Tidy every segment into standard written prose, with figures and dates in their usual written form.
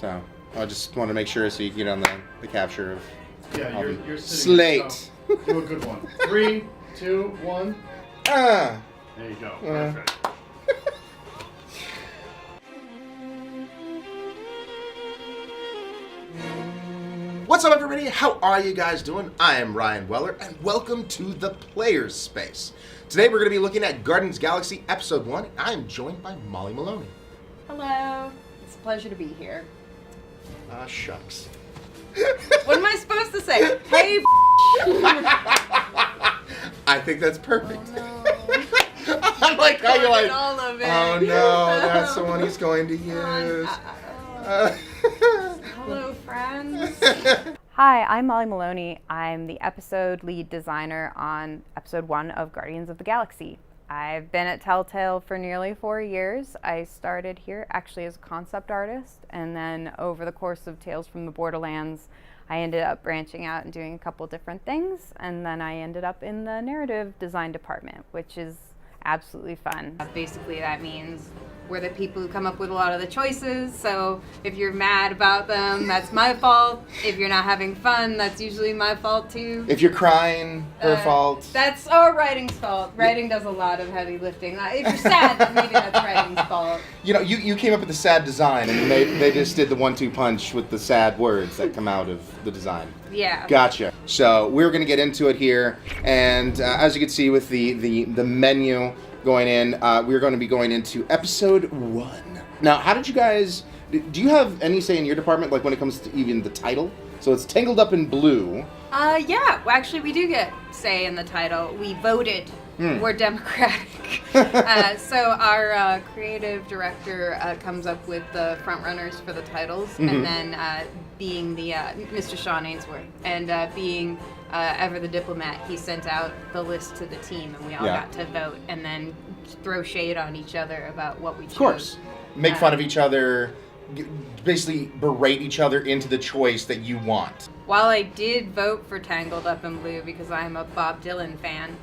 So I just want to make sure so you get on the capture of you're Slate. So do a good one. 3, 2, 1. Ah. There you go. Perfect. What's up, everybody? How are you guys doing? I am Ryan Weller, and welcome to the Player's Space. Today we're going to be looking at Guardians of the Galaxy Episode 1. I'm joined by Molly Maloney. Hello. It's a pleasure to be here. Shucks. What am I supposed to say? Hey, I think that's perfect. Oh, no. I like how you're like, all of it. oh no, that's the one he's going to use. Hello, friends. Hi, I'm Molly Maloney. I'm the episode lead designer on Episode 1 of Guardians of the Galaxy. I've been at Telltale for nearly 4 years. I started here actually as a concept artist, and then over the course of Tales from the Borderlands, I ended up branching out and doing a couple different things, and then I ended up in the narrative design department, which is absolutely fun. Basically, that means we're the people who come up with a lot of the choices, so if you're mad about them, that's my fault. If you're not having fun, that's usually my fault too. If you're crying, her fault. That's our writing's fault. Writing does a lot of heavy lifting. If you're sad, then maybe that's writing's fault. You know, you came up with the sad design, and they just did the 1-2 punch with the sad words that come out of the design. Yeah. Gotcha. So we're going to get into it here, and as you can see with the menu going in, we're going to be going into Episode 1. Now, how did you guys... Do you have any say in your department, like when it comes to even the title? So it's Tangled Up in Blue. Yeah. Well, actually, we do get say in the title. We voted. We're democratic. So our creative director comes up with the front runners for the titles, and then being the Mr. Sean Ainsworth, and being ever the diplomat, he sent out the list to the team, and we all got to vote, and then throw shade on each other about what we chose. Of course. Make fun of each other, basically berate each other into the choice that you want. While I did vote for Tangled Up in Blue because I'm a Bob Dylan fan,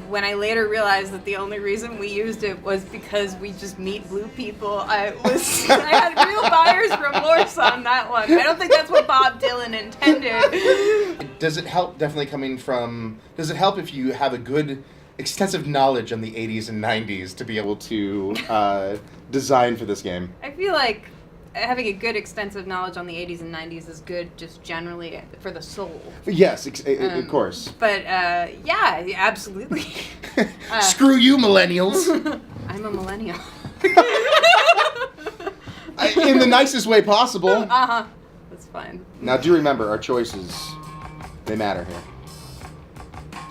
when I later realized that the only reason we used it was because we just meet blue people, I had real buyer's remorse on that one. I don't think that's what Bob Dylan intended. Does it help, does it help if you have a good, extensive knowledge on the 80s and 90s to be able to design for this game? I feel like having a good extensive knowledge on the 80s and 90s is good just generally for the soul. Yes, of course. But yeah, absolutely. Screw you, millennials. I'm a millennial. In the nicest way possible. That's fine. Now do remember, our choices, they matter here.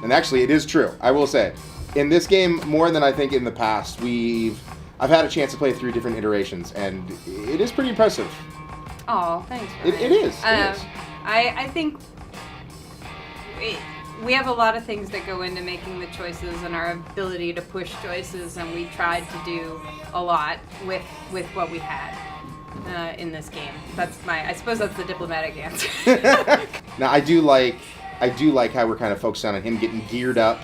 And actually, it is true. I will say, in this game, more than I think in the past, I've had a chance to play through different iterations, and it is pretty impressive. Oh, thanks, Ryan. It is. I think we have a lot of things that go into making the choices and our ability to push choices, and we tried to do a lot with what we had in this game. I suppose that's the diplomatic answer. Now, I do like how we're kind of focused on him getting geared up.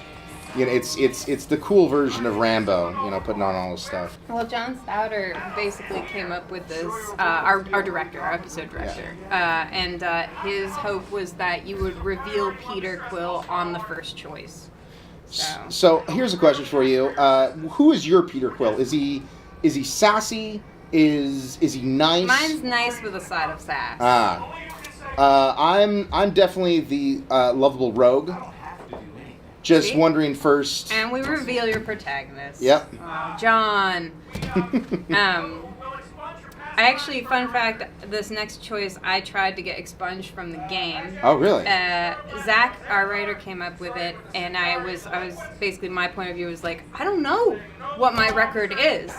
You know, it's the cool version of Rambo, you know, putting on all his stuff. Well, John Stouter basically came up with this, our director, our episode director, and his hope was that you would reveal Peter Quill on the first choice. So here's a question for you: who is your Peter Quill? Is he sassy? Is he nice? Mine's nice with a side of sass. I'm definitely the lovable rogue. Just wondering first. And we reveal your protagonist. Yep. John. I actually, fun fact, this next choice I tried to get expunged from the game. Oh, really? Zach, our writer, came up with it, and I was basically, my point of view was like, I don't know what my record is.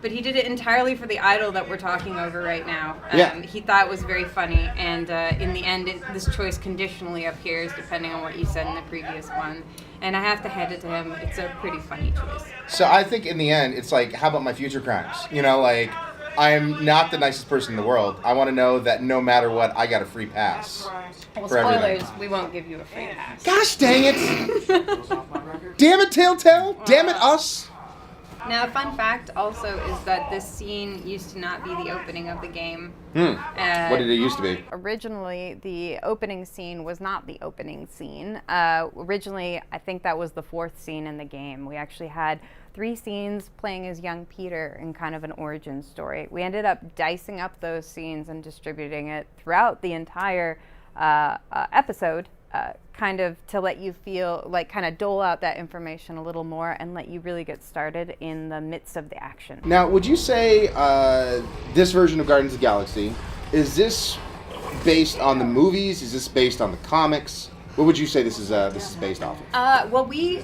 But he did it entirely for the idol that we're talking over right now. He thought it was very funny, and in the end, this choice conditionally appears depending on what you said in the previous one. And I have to hand it to him. It's a pretty funny choice. So I think in the end, it's like, how about my future crimes? You know, like, I'm not the nicest person in the world. I want to know that no matter what, I got a free pass. Well, for spoilers, everything. we won't give you a free pass. Gosh dang it! Damn it, Telltale! Damn it, us! Now, a fun fact also is that this scene used to not be the opening of the game. What did it used to be? Originally, the opening scene was not the opening scene. Originally, I think that was the 4th scene in the game. We actually had 3 scenes playing as young Peter in kind of an origin story. We ended up dicing up those scenes and distributing it throughout the entire episode, kind of to let you feel like kind of dole out that information a little more and let you really get started in the midst of the action. Now, would you say this version of Guardians of the Galaxy, is this based on the movies? Is this based on the comics? What would you say this is based off of? Well, we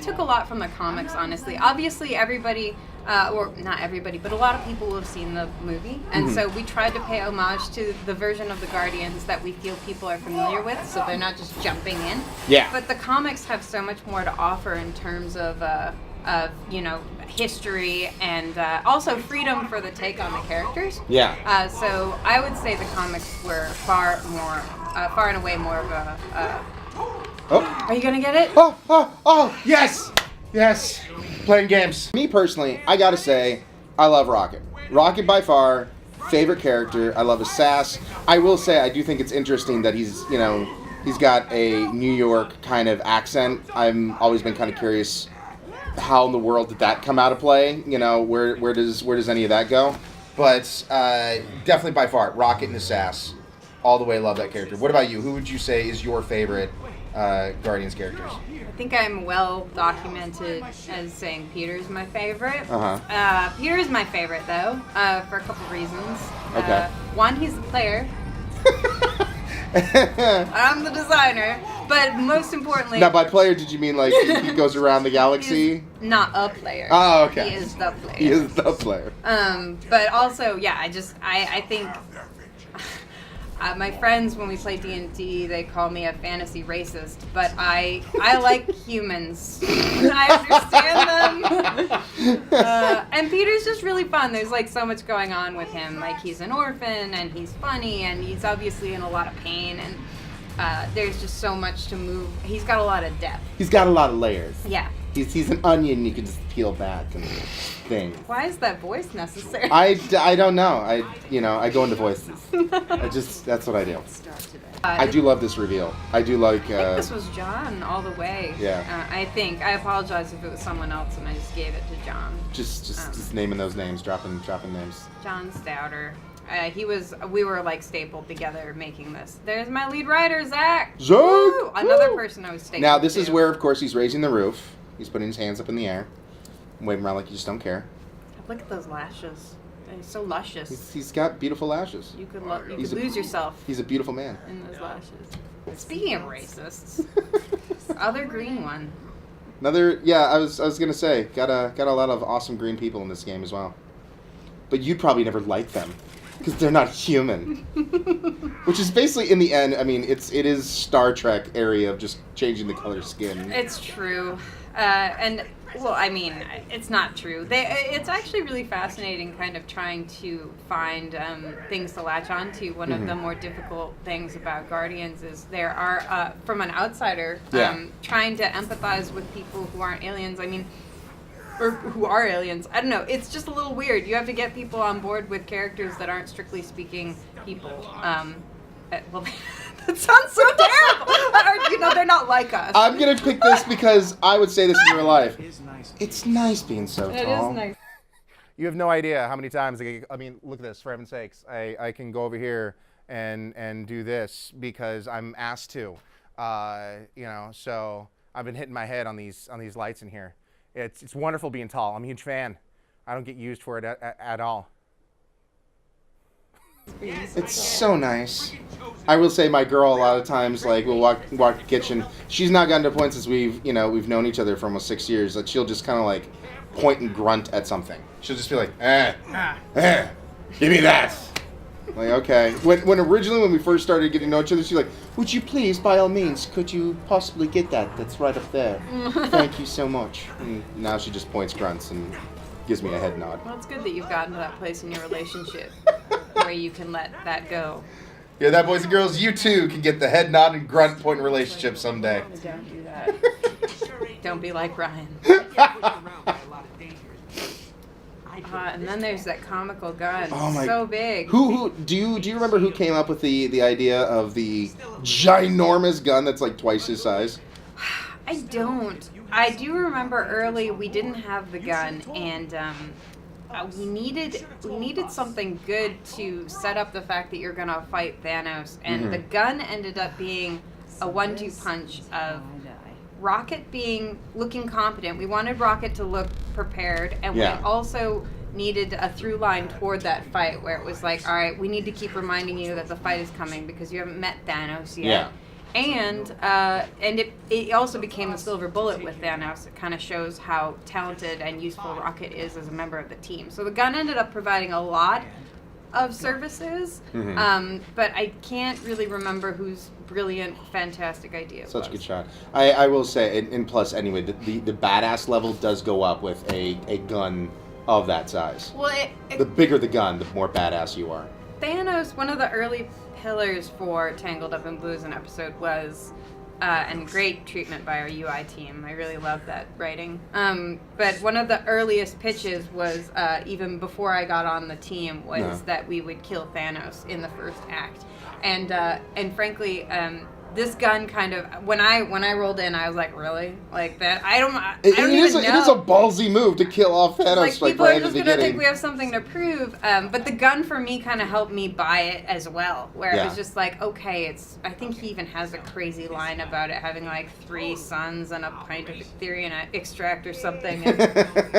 took a lot from the comics, honestly. Obviously, everybody, or not everybody, but a lot of people will have seen the movie. And so we tried to pay homage to the version of the Guardians that we feel people are familiar with, so they're not just jumping in. Yeah. But the comics have so much more to offer in terms of history and also freedom for the take on the characters. Yeah. So I would say the comics were far and away more of a... Oh. Are you gonna get it? Oh, yes! Yes. Playing games. Me personally, I gotta say, I love Rocket. Rocket by far, favorite character. I love his sass. I will say, I do think it's interesting that he's got a New York kind of accent. I've always been kind of curious, how in the world did that come out of play? Where does any of that go? But definitely by far, Rocket and his sass. All the way love that character. What about you? Who would you say is your favorite Guardians characters? I think I'm well documented as saying Peter's my favorite. Peter's my favorite though, for a couple reasons. Okay. One, he's the player. I'm the designer, but most importantly... Now, by player, did you mean like he goes around the galaxy? He's not a player. Oh, okay. He is the player. He is the player. But also, yeah, I think... my friends, when we play D&D, they call me a fantasy racist, but I like humans. I understand them. And Peter's just really fun. There's like so much going on with him. Like he's an orphan, and he's funny, and he's obviously in a lot of pain, and there's just so much to move. He's got a lot of depth. He's got a lot of layers. Yeah. He's an onion you can just peel back and thing. Why is that voice necessary? I don't know. I go into voices. That's what I do. I do love this reveal. I do like... I think this was John all the way. Yeah. I apologize if it was someone else and I just gave it to John. Just naming those names, dropping names. John Stouter. We were like stapled together making this. There's my lead writer, Zach. Woo! Another person I was stapled Now, this to. is where, of course, he's raising the roof. He's putting his hands up in the air, waving around like you just don't care. Look at those lashes. They're so luscious. He's got beautiful lashes. You could lose yourself He's a beautiful man. in those lashes. Speaking of racists, other green one. I was gonna say, got a lot of awesome green people in this game as well. But you'd probably never like them because they're not human. Which is basically, in the end, I mean, it is Star Trek area of just changing the color skin. It's true. And, well, I mean, it's not true. It's actually really fascinating kind of trying to find things to latch on to. One of the more difficult things about Guardians is there are, from an outsider, trying to empathize with people who aren't aliens. I mean, or who are aliens. I don't know. It's just a little weird. You have to get people on board with characters that aren't strictly speaking people. Well, that sounds so terrible. They're not like us. I'm going to pick this because I would say this in real life. It's nice being so tall. It is nice. You have no idea how many times, I mean, look at this, for heaven's sakes. I can go over here and do this because I'm asked to. So I've been hitting my head on these lights in here. It's wonderful being tall. I'm a huge fan. I don't get used for it at all. It's so nice. I will say my girl a lot of times, like, will walk the kitchen. She's not gotten to a point since we've known each other for almost 6 years that she'll just kind of like point and grunt at something. She'll just be like, give me that. Like, okay. When originally, when we first started getting to know each other, she's like, would you please, by all means, could you possibly get that? That's right up there. Thank you so much. And now she just points, grunts, and gives me a head nod. Well, it's good that you've gotten to that place in your relationship where you can let that go. Yeah, that, boys and girls, you too can get the head nod and grunt point relationship someday. Don't do that. Don't be like Ryan. And then there's that comical gun. Oh my! So big. Who do you remember who came up with the idea of the ginormous gun that's like twice his size? I don't. I do remember early we didn't have the gun, and we needed something good to set up the fact that you're gonna fight Thanos, and the gun ended up being a 1-2 punch of Rocket looking competent. We wanted Rocket to look prepared, and we also needed a through line toward that fight where it was like, all right, we need to keep reminding you that the fight is coming because you haven't met Thanos yet. Yeah. And it also became the silver bullet with Thanos. It kind of shows how talented and useful Rocket is as a member of the team. So the gun ended up providing a lot of services, but I can't really remember whose brilliant, fantastic idea it Such was. a good shot. I will say, and plus anyway, the badass level does go up with a gun of that size. Well, the bigger the gun, the more badass you are. Thanos, one of the early pillars for Tangled Up in Blues in episode was, and great treatment by our UI team. I really love that writing. But one of the earliest pitches was, even before I got on the team, was that we would kill Thanos in the first act. And frankly, this gun kind of, when I rolled in, I was like, really? Like that? I don't even know. It is a ballsy move to kill off Thanos People right are at the just going to beginning. think we have something to prove. But the gun for me kind of helped me buy it as well, where it was just like, okay, I think he even has a crazy line about it having like 3 suns and a pint of Ethereum extract or something. And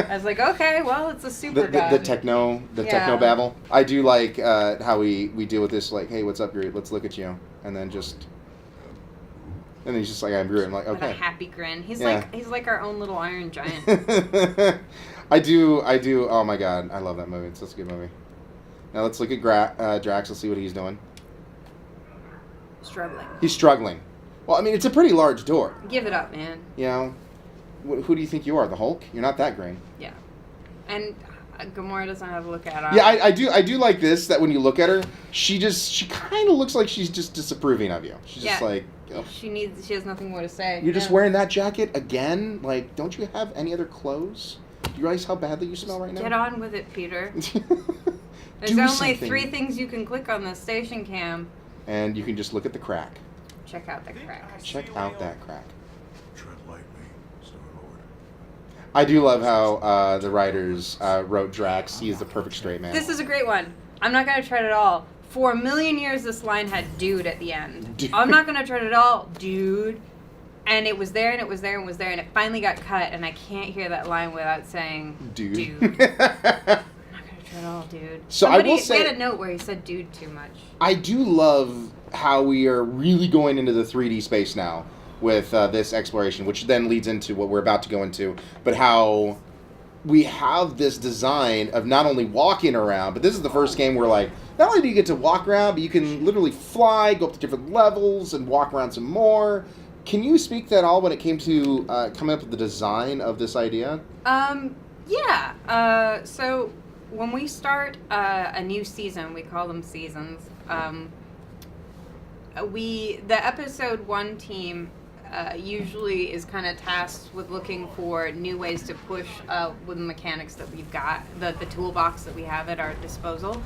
I was like, okay, well, it's a super gun. The techno babble. I do like how we deal with this, like, hey, what's up, Groot? Let's look at you. And then he's just like, I'm Groot. I'm like, okay. With a happy grin. He's like our own little Iron Giant. I do. Oh my god, I love that movie. It's such a good movie. Now let's look at Drax. Let's see what he's doing. Struggling. He's struggling. Well, I mean, it's a pretty large door. Give it up, man. You know, who do you think you are, the Hulk? You're not that green. Yeah, and Gamora doesn't have a look at her. Yeah, I do like this, that when you look at her, she kind of looks like she's just disapproving of you. She's just like, oh. She has nothing more to say. You're just wearing that jacket again? Like, don't you have any other clothes? Do you realize how badly you smell right now? Get on with it, Peter. There's only 3 things you can click on the station cam. And you can just look at the crack. Check out the crack. Check out that crack. Tread lightly, Star-Lord. I do love how the writers wrote Drax. He is the perfect straight man. This is a great one. I'm not going to tread at all. For a million years, this line had dude at the end. Dude. I'm not going to tread at all, dude. And it was there, and it was there, and it was there, and it finally got cut, and I can't hear that line without saying, dude. I'm not going to tread at all, dude. So I will say, we had a note where he said dude too much. I do love how we are really going into the 3D space now with this exploration, which then leads into what we're about to go into, but how we have this design of not only walking around, but this is the first game where, like, not only do you get to walk around, but you can literally fly, go up to different levels, and walk around some more. Can you speak to that all when it came to coming up with the design of this idea? Yeah. So when we start a new season, we call them seasons, the episode 1 team usually is kind of tasked with looking for new ways to push with the mechanics that we've got, the toolbox that we have at our disposal.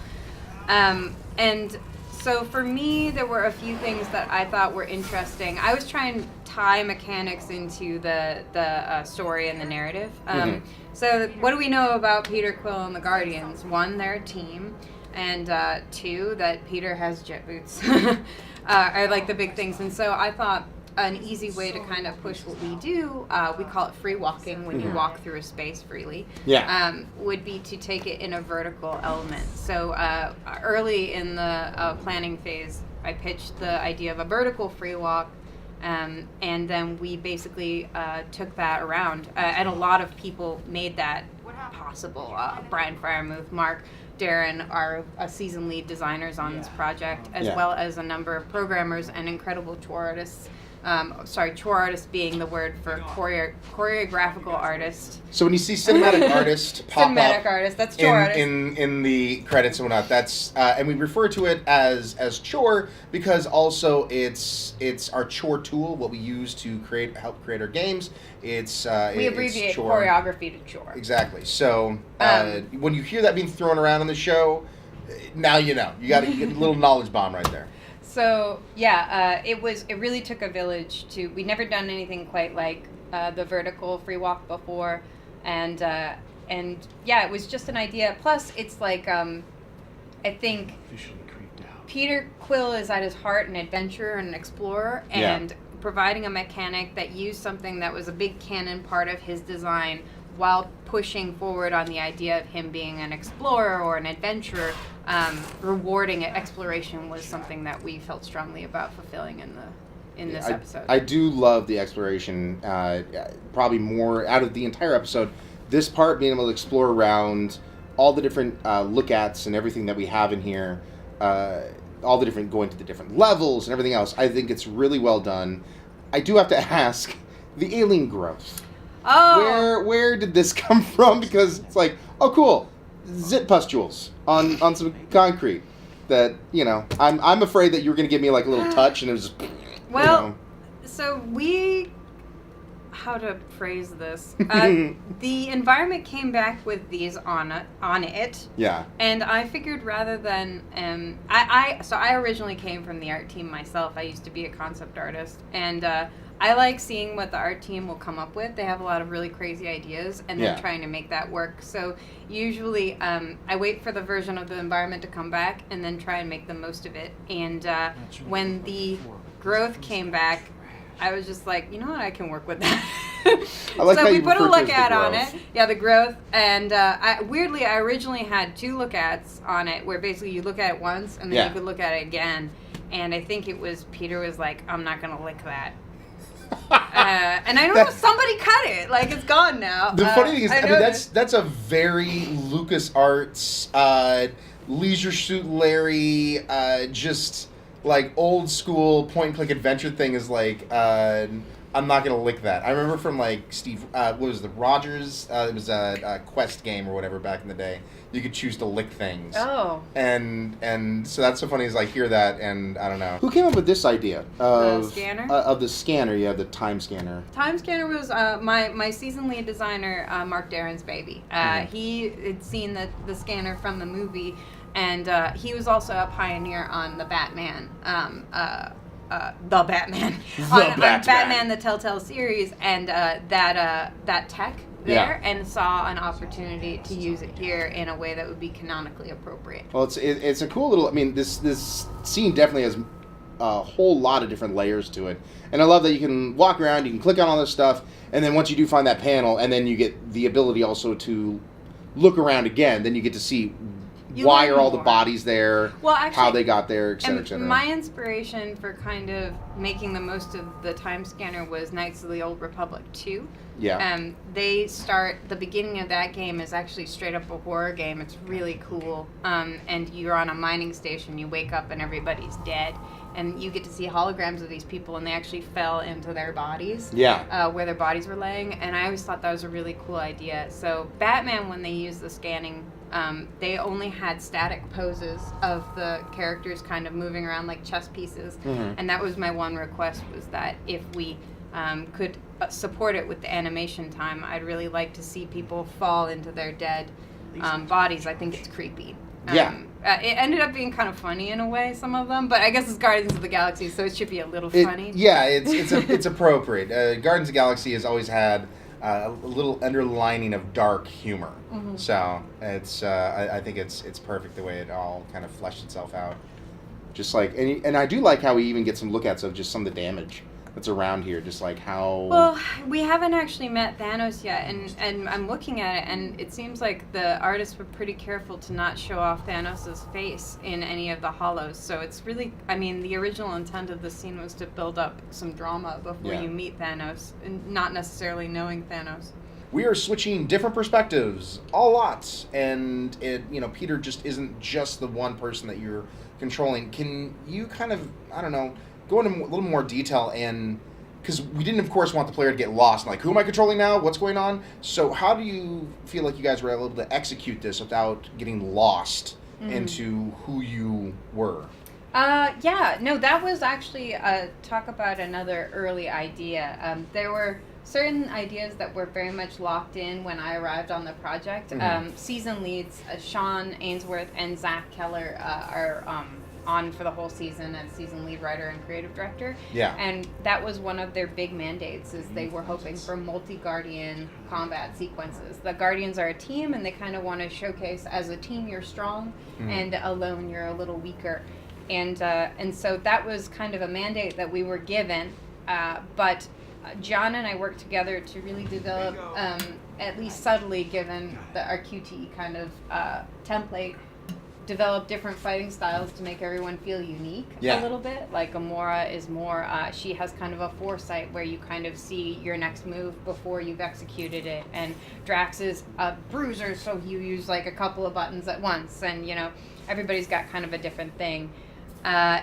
And so for me, there were a few things that I thought were interesting. I was trying to tie mechanics into the story and the narrative. So what do we know about Peter Quill and the Guardians? 1, they're a team. And 2, that Peter has jet boots are like the big things. And so I thought an easy way to kind of push what we do, we call it free walking when you walk through a space freely, would be to take it in a vertical element. So early in the planning phase, I pitched the idea of a vertical free walk, and then we basically took that around. And a lot of people made that possible. Brian Fryermuth, Mark, Darren are season lead designers on this project, as well as a number of programmers and incredible tour artists. Chore artist being the word for choreographical artist. So when you see cinematic artist pop Cinematic up artist, that's chore artist. in the credits and whatnot, that's and we refer to it as chore because also it's our chore tool, what we use to help create our games. We abbreviate chore. choreography to chore. Exactly. So when you hear that being thrown around on the show, now you know. You got to get a little knowledge bomb right there. So yeah, it really took a village to. We'd never done anything quite like the vertical free walk before, and yeah, it was just an idea. Plus, it's like I think Officially creeped out. Peter Quill is at his heart an adventurer and an explorer, and providing a mechanic that used something that was a big canon part of his design while pushing forward on the idea of him being an explorer or an adventurer, rewarding exploration was something that we felt strongly about fulfilling in this episode. I do love the exploration, probably more out of the entire episode. This part, being able to explore around all the different look-ats and everything that we have in here, all the different, going to the different levels and everything else, I think it's really well done. I do have to ask, the alien growth. Oh! Where did this come from? Because it's like, oh cool, zit pustules on some concrete. That, you know, I'm afraid that you were going to give me like a little touch and it was just, well, so how to phrase this? The environment came back with these on it. Yeah. And I figured rather than I originally came from the art team myself. I used to be a concept artist, and I like seeing what the art team will come up with. They have a lot of really crazy ideas, and then trying to make that work. So usually I wait for the version of the environment to come back and then try and make the most of it. And when the growth came back, I was just like, you know what, I can work with that. I like so how we you put a refer to look it as at the on growth. it. Yeah, the growth. And weirdly, I originally had 2 look-ats on it, where basically you look at it once and then you could look at it again. And I think it was Peter was like, I'm not going to lick that. And I don't know, somebody cut it. Like, it's gone now. The funny thing is, I mean, this. that's a very LucasArts, Leisure Suit Larry, just like old school point and click adventure thing is like, I'm not gonna lick that. I remember from like Steve, what was the Rogers? It was a Quest game or whatever back in the day. You could choose to lick things. Oh. And so that's so funny is I hear that and I don't know. Who came up with this idea of the scanner? Of the scanner? Yeah, the time scanner. Time scanner was my season lead designer, Mark Darren's baby. He had seen the scanner from the movie, and he was also a pioneer on the Batman. The Batman. On Batman, the Telltale series, and that tech there, and saw an opportunity to use it here in a way that would be canonically appropriate. Well, it's a cool little. I mean, this scene definitely has a whole lot of different layers to it, and I love that you can walk around, you can click on all this stuff, and then once you do find that panel, and then you get the ability also to look around again. Then you get to see why are all the bodies there, how they got there, et cetera, et cetera. My inspiration for kind of making the most of the time scanner was Knights of the Old Republic 2. Yeah. They start, the beginning of that game is actually straight up a horror game. It's really cool. And you're on a mining station, you wake up and everybody's dead. And you get to see holograms of these people, and they actually fell into their bodies. Yeah. Where their bodies were laying. And I always thought that was a really cool idea. So Batman, when they used the scanning, they only had static poses of the characters kind of moving around like chess pieces. Mm-hmm. And that was my one request, was that if we could support it with the animation time, I'd really like to see people fall into their dead bodies. I think it's creepy. It ended up being kind of funny in a way, some of them, but I guess it's Guardians of the Galaxy, so it should be a little funny. Yeah, it's appropriate. Guardians of the Galaxy has always had a little underlining of dark humor, so it's I think it's perfect the way it all kind of fleshed itself out. Just like, and I do like how we even get some look-ats of just some of the damage that's around here, just like how... Well, we haven't actually met Thanos yet, and I'm looking at it, and it seems like the artists were pretty careful to not show off Thanos' face in any of the hollows, so it's really, I mean, the original intent of the scene was to build up some drama before you meet Thanos, and not necessarily knowing Thanos. We are switching different perspectives a lot, and Peter just isn't just the one person that you're controlling. Can you kind of, I don't know, go into a little more detail and because we didn't, of course, want the player to get lost. Like, who am I controlling now? What's going on? So how do you feel like you guys were able to execute this without getting lost into who you were? Yeah, no, that was actually talk about another early idea. There were certain ideas that were very much locked in when I arrived on the project. Season leads, Sean Ainsworth and Zach Keller are on for the whole season as season lead writer and creative director. Yeah. And that was one of their big mandates, is they were hoping for multi-Guardian combat sequences. The Guardians are a team, and they kind of want to showcase as a team you're strong, and alone you're a little weaker. And so that was kind of a mandate that we were given, but John and I worked together to really develop, at least subtly given our QTE kind of template, develop different fighting styles to make everyone feel unique a little bit. Like Amora is more, she has kind of a foresight where you kind of see your next move before you've executed it. And Drax is a bruiser, so you use like a couple of buttons at once. And, you know, everybody's got kind of a different thing.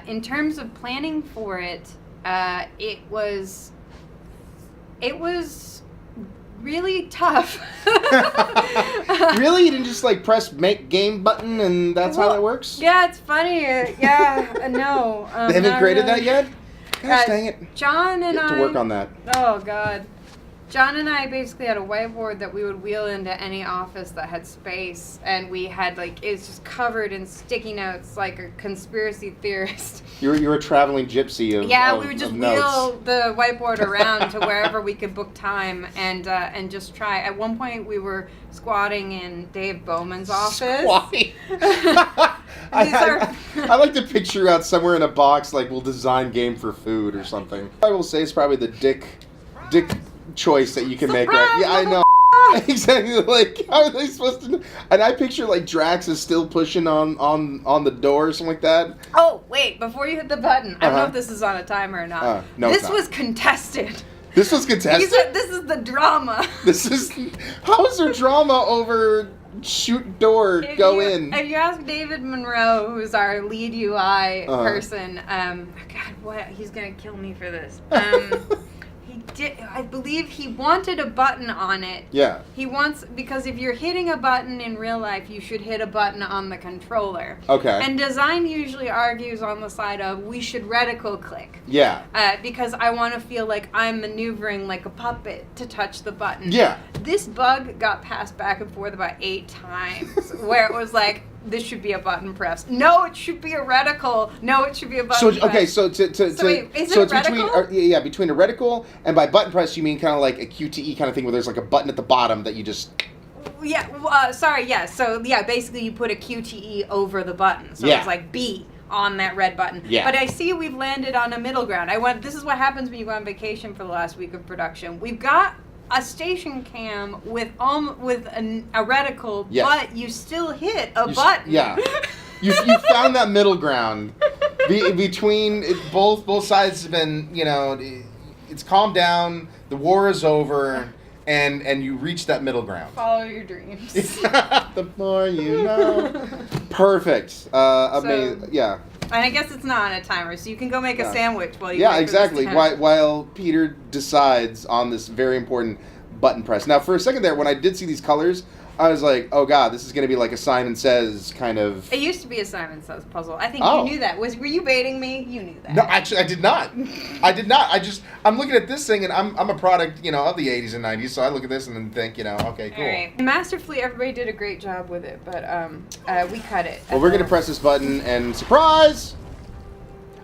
In terms of planning for it, it was really tough. Really? You didn't just like press make game button and that's how that works? Yeah, it's funny. Yeah, no. They haven't created that yet? Gosh dang it. John and You have to work on that. Oh, God. John and I basically had a whiteboard that we would wheel into any office that had space, and we had like, it's just covered in sticky notes like a conspiracy theorist. You're a traveling gypsy of we would just of wheel notes. the whiteboard around to wherever we could book time and just try. At one point, we were squatting in Dave Bowman's office. Squatting. I like to picture out somewhere in a box like we'll design game for food or something. I will say it's probably the dick choice that you can make, right? Yeah, I know. Exactly. Like, how are they supposed to? And I picture like Drax is still pushing on the door or something like that. Oh wait! Before you hit the button, I don't know if this is on a timer or not. No, this was contested. This was contested. This is the drama. How is there drama over shoot door in? If you ask David Monroe, who's our lead UI person, God, what? He's gonna kill me for this. I believe he wanted a button on it. Yeah. Because if you're hitting a button in real life, you should hit a button on the controller. Okay. And design usually argues on the side of, we should reticle click. Yeah. Because I want to feel like I'm maneuvering like a puppet to touch the button. Yeah. This bug got passed back and forth about 8 times, where it was like, this should be a button press. No, it should be a reticle. No, it should be a button press. Okay, so wait, is it a reticle? Between a reticle and by button press you mean kind of like a QTE kind of thing where there's like a button at the bottom that you just. Yeah. So basically you put a QTE over the button, so it's like B on that red button. Yeah. But I see we've landed on a middle ground. This is what happens when you go on vacation for the last week of production. We've got a station cam with a reticle, but you still hit a button. Yeah. You found that middle ground between both sides have been, it's calmed down, the war is over, and you reach that middle ground. Follow your dreams. The more you know. Perfect. Amazing. Yeah. And I guess it's not on a timer, so you can go make a sandwich while you Yeah, exactly. While Peter decides on this very important button press. Now, for a second there, when I did see these colors, I was like, oh god, this is going to be like a Simon Says kind of. It used to be a Simon Says puzzle. I think you knew that. Were you baiting me? You knew that. No, actually, I did not. I'm looking at this thing, and I'm a product, of the 80s and 90s, so I look at this and then think, okay, cool. All right. Masterfully, everybody did a great job with it, but we cut it. Well, we're going to press this button, and surprise!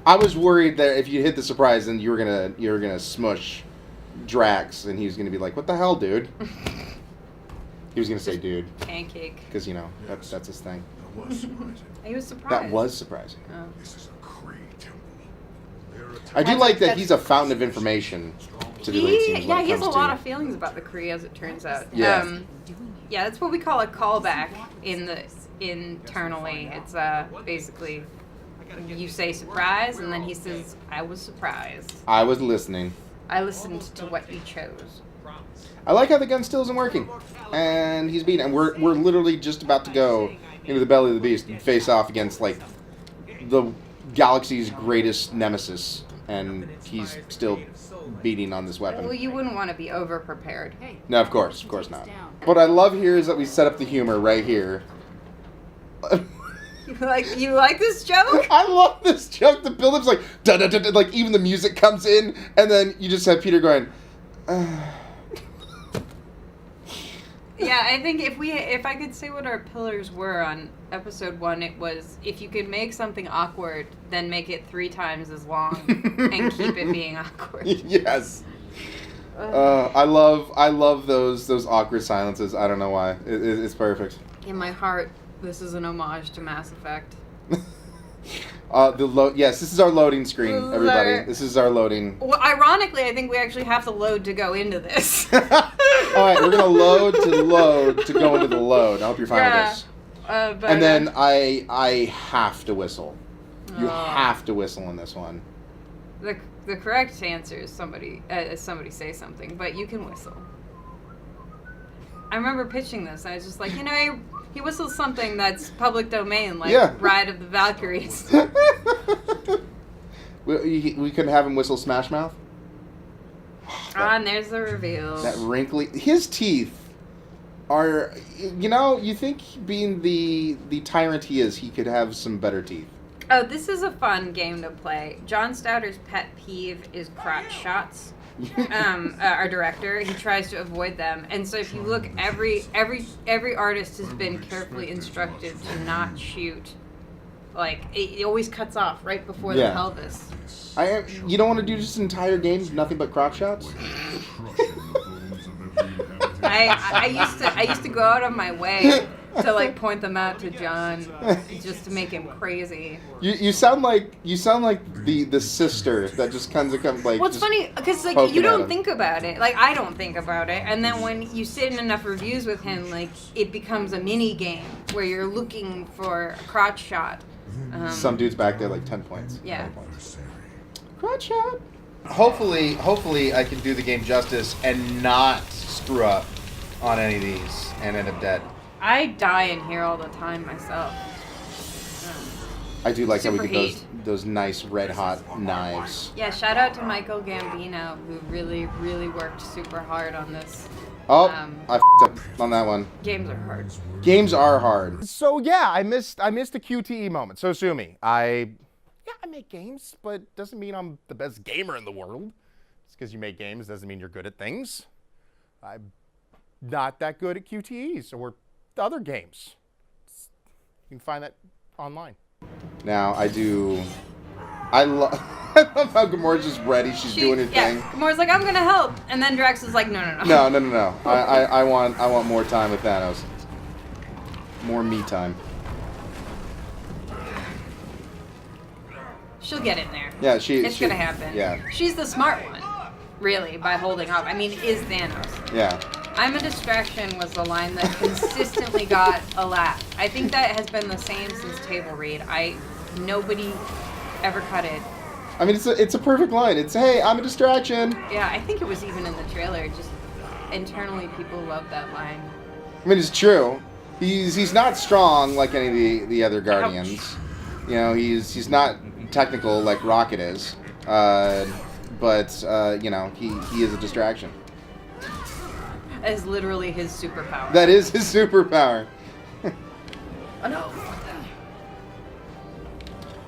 I was worried that if you hit the surprise, then you were gonna smush Drax, and he was gonna be like, "What the hell, dude?" He was gonna say, "Dude." Pancake. Because that's his thing. That was surprising. He was surprised. That was surprising. Oh. This is a Kree temple. I do like that he's a fountain of information to the elite teams. He has a lot of feelings about the Kree, as it turns out. Yeah. That's what we call a callback internally. It's basically you say surprise, and then he says, "I was surprised. I was listening. I listened to what you chose." I like how the gun still isn't working, and he's beaten. And we're literally just about to go into the belly of the beast and face off against like the galaxy's greatest nemesis. and he's still beating on this Well, weapon. you wouldn't want to be over prepared. No, of course not. What I love here is that we set up the humor right here. You like this joke? I love this joke. The build-up's like, da da da da, like even the music comes in, and then you just have Peter going, Yeah, I think if I could say what our pillars were on episode 1, it was if you could make something awkward, then make it 3 times as long and keep it being awkward. Yes. I love those awkward silences. I don't know why. It's perfect. In my heart, this is an homage to Mass Effect. Yes, this is our loading screen, everybody. This is our loading. Well, ironically, I think we actually have to load to go into this. All right, we're gonna load to go into the load. I hope you're fine with this. And then I have to whistle. You have to whistle in this one. The correct answer is somebody say something, but you can whistle. I remember pitching this. I was just like, he whistles something that's public domain, like Ride of the Valkyries. we couldn't have him whistle Smash Mouth? And there's the reveal. That wrinkly... His teeth are... you think being the tyrant he is, he could have some better teeth. Oh, this is a fun game to play. John Stouter's pet peeve is crotch shots. Our director, he tries to avoid them, and so if you look, every artist has been carefully instructed to not shoot. Like it always cuts off right before the pelvis. You don't want to do just an entire game nothing but crotch shots? I used to go out of my way to like point them out to John just to make him crazy. You sound like the sister that just comes like. Well, it's funny because like you don't think about it. Like I don't think about it, and then when you sit in enough reviews with him, like it becomes a mini game where you're looking for a crotch shot. Some dude's back there like 10 points. Yeah. 10 points. Crotch shot. Hopefully I can do the game justice and not screw up on any of these and end up dead. I die in here all the time myself. I do like how we Super get heat. those nice red hot knives. Yeah, shout out to Michael Gambino who really, really worked super hard on this. Oh, I f***ed up on that one. Games are hard. Games are hard. So yeah, I missed a QTE moment. So sue me. I make games, but doesn't mean I'm the best gamer in the world. Just because you make games doesn't mean you're good at things. I'm not that good at QTEs or other games. You can find that online. Now I love how Gamora's just ready. She's doing her thing. Gamora's like, I'm gonna help, and then Drax is like, no. No. I want more time with Thanos. More me time. She'll get in there. Yeah, it's gonna happen. Yeah. She's the smart one, really, by holding up. I mean, is Thanos. Yeah. I'm a distraction was the line that consistently got a laugh. I think that has been the same since table read. Nobody ever cut it. I mean, it's a perfect line. It's, hey, I'm a distraction. Yeah, I think it was even in the trailer. Just internally, people love that line. I mean, it's true. He's not strong like any of the other Guardians. Ouch. You know, he's not technical like Rocket is. But he is a distraction. That is literally his superpower. That is his superpower. Oh no.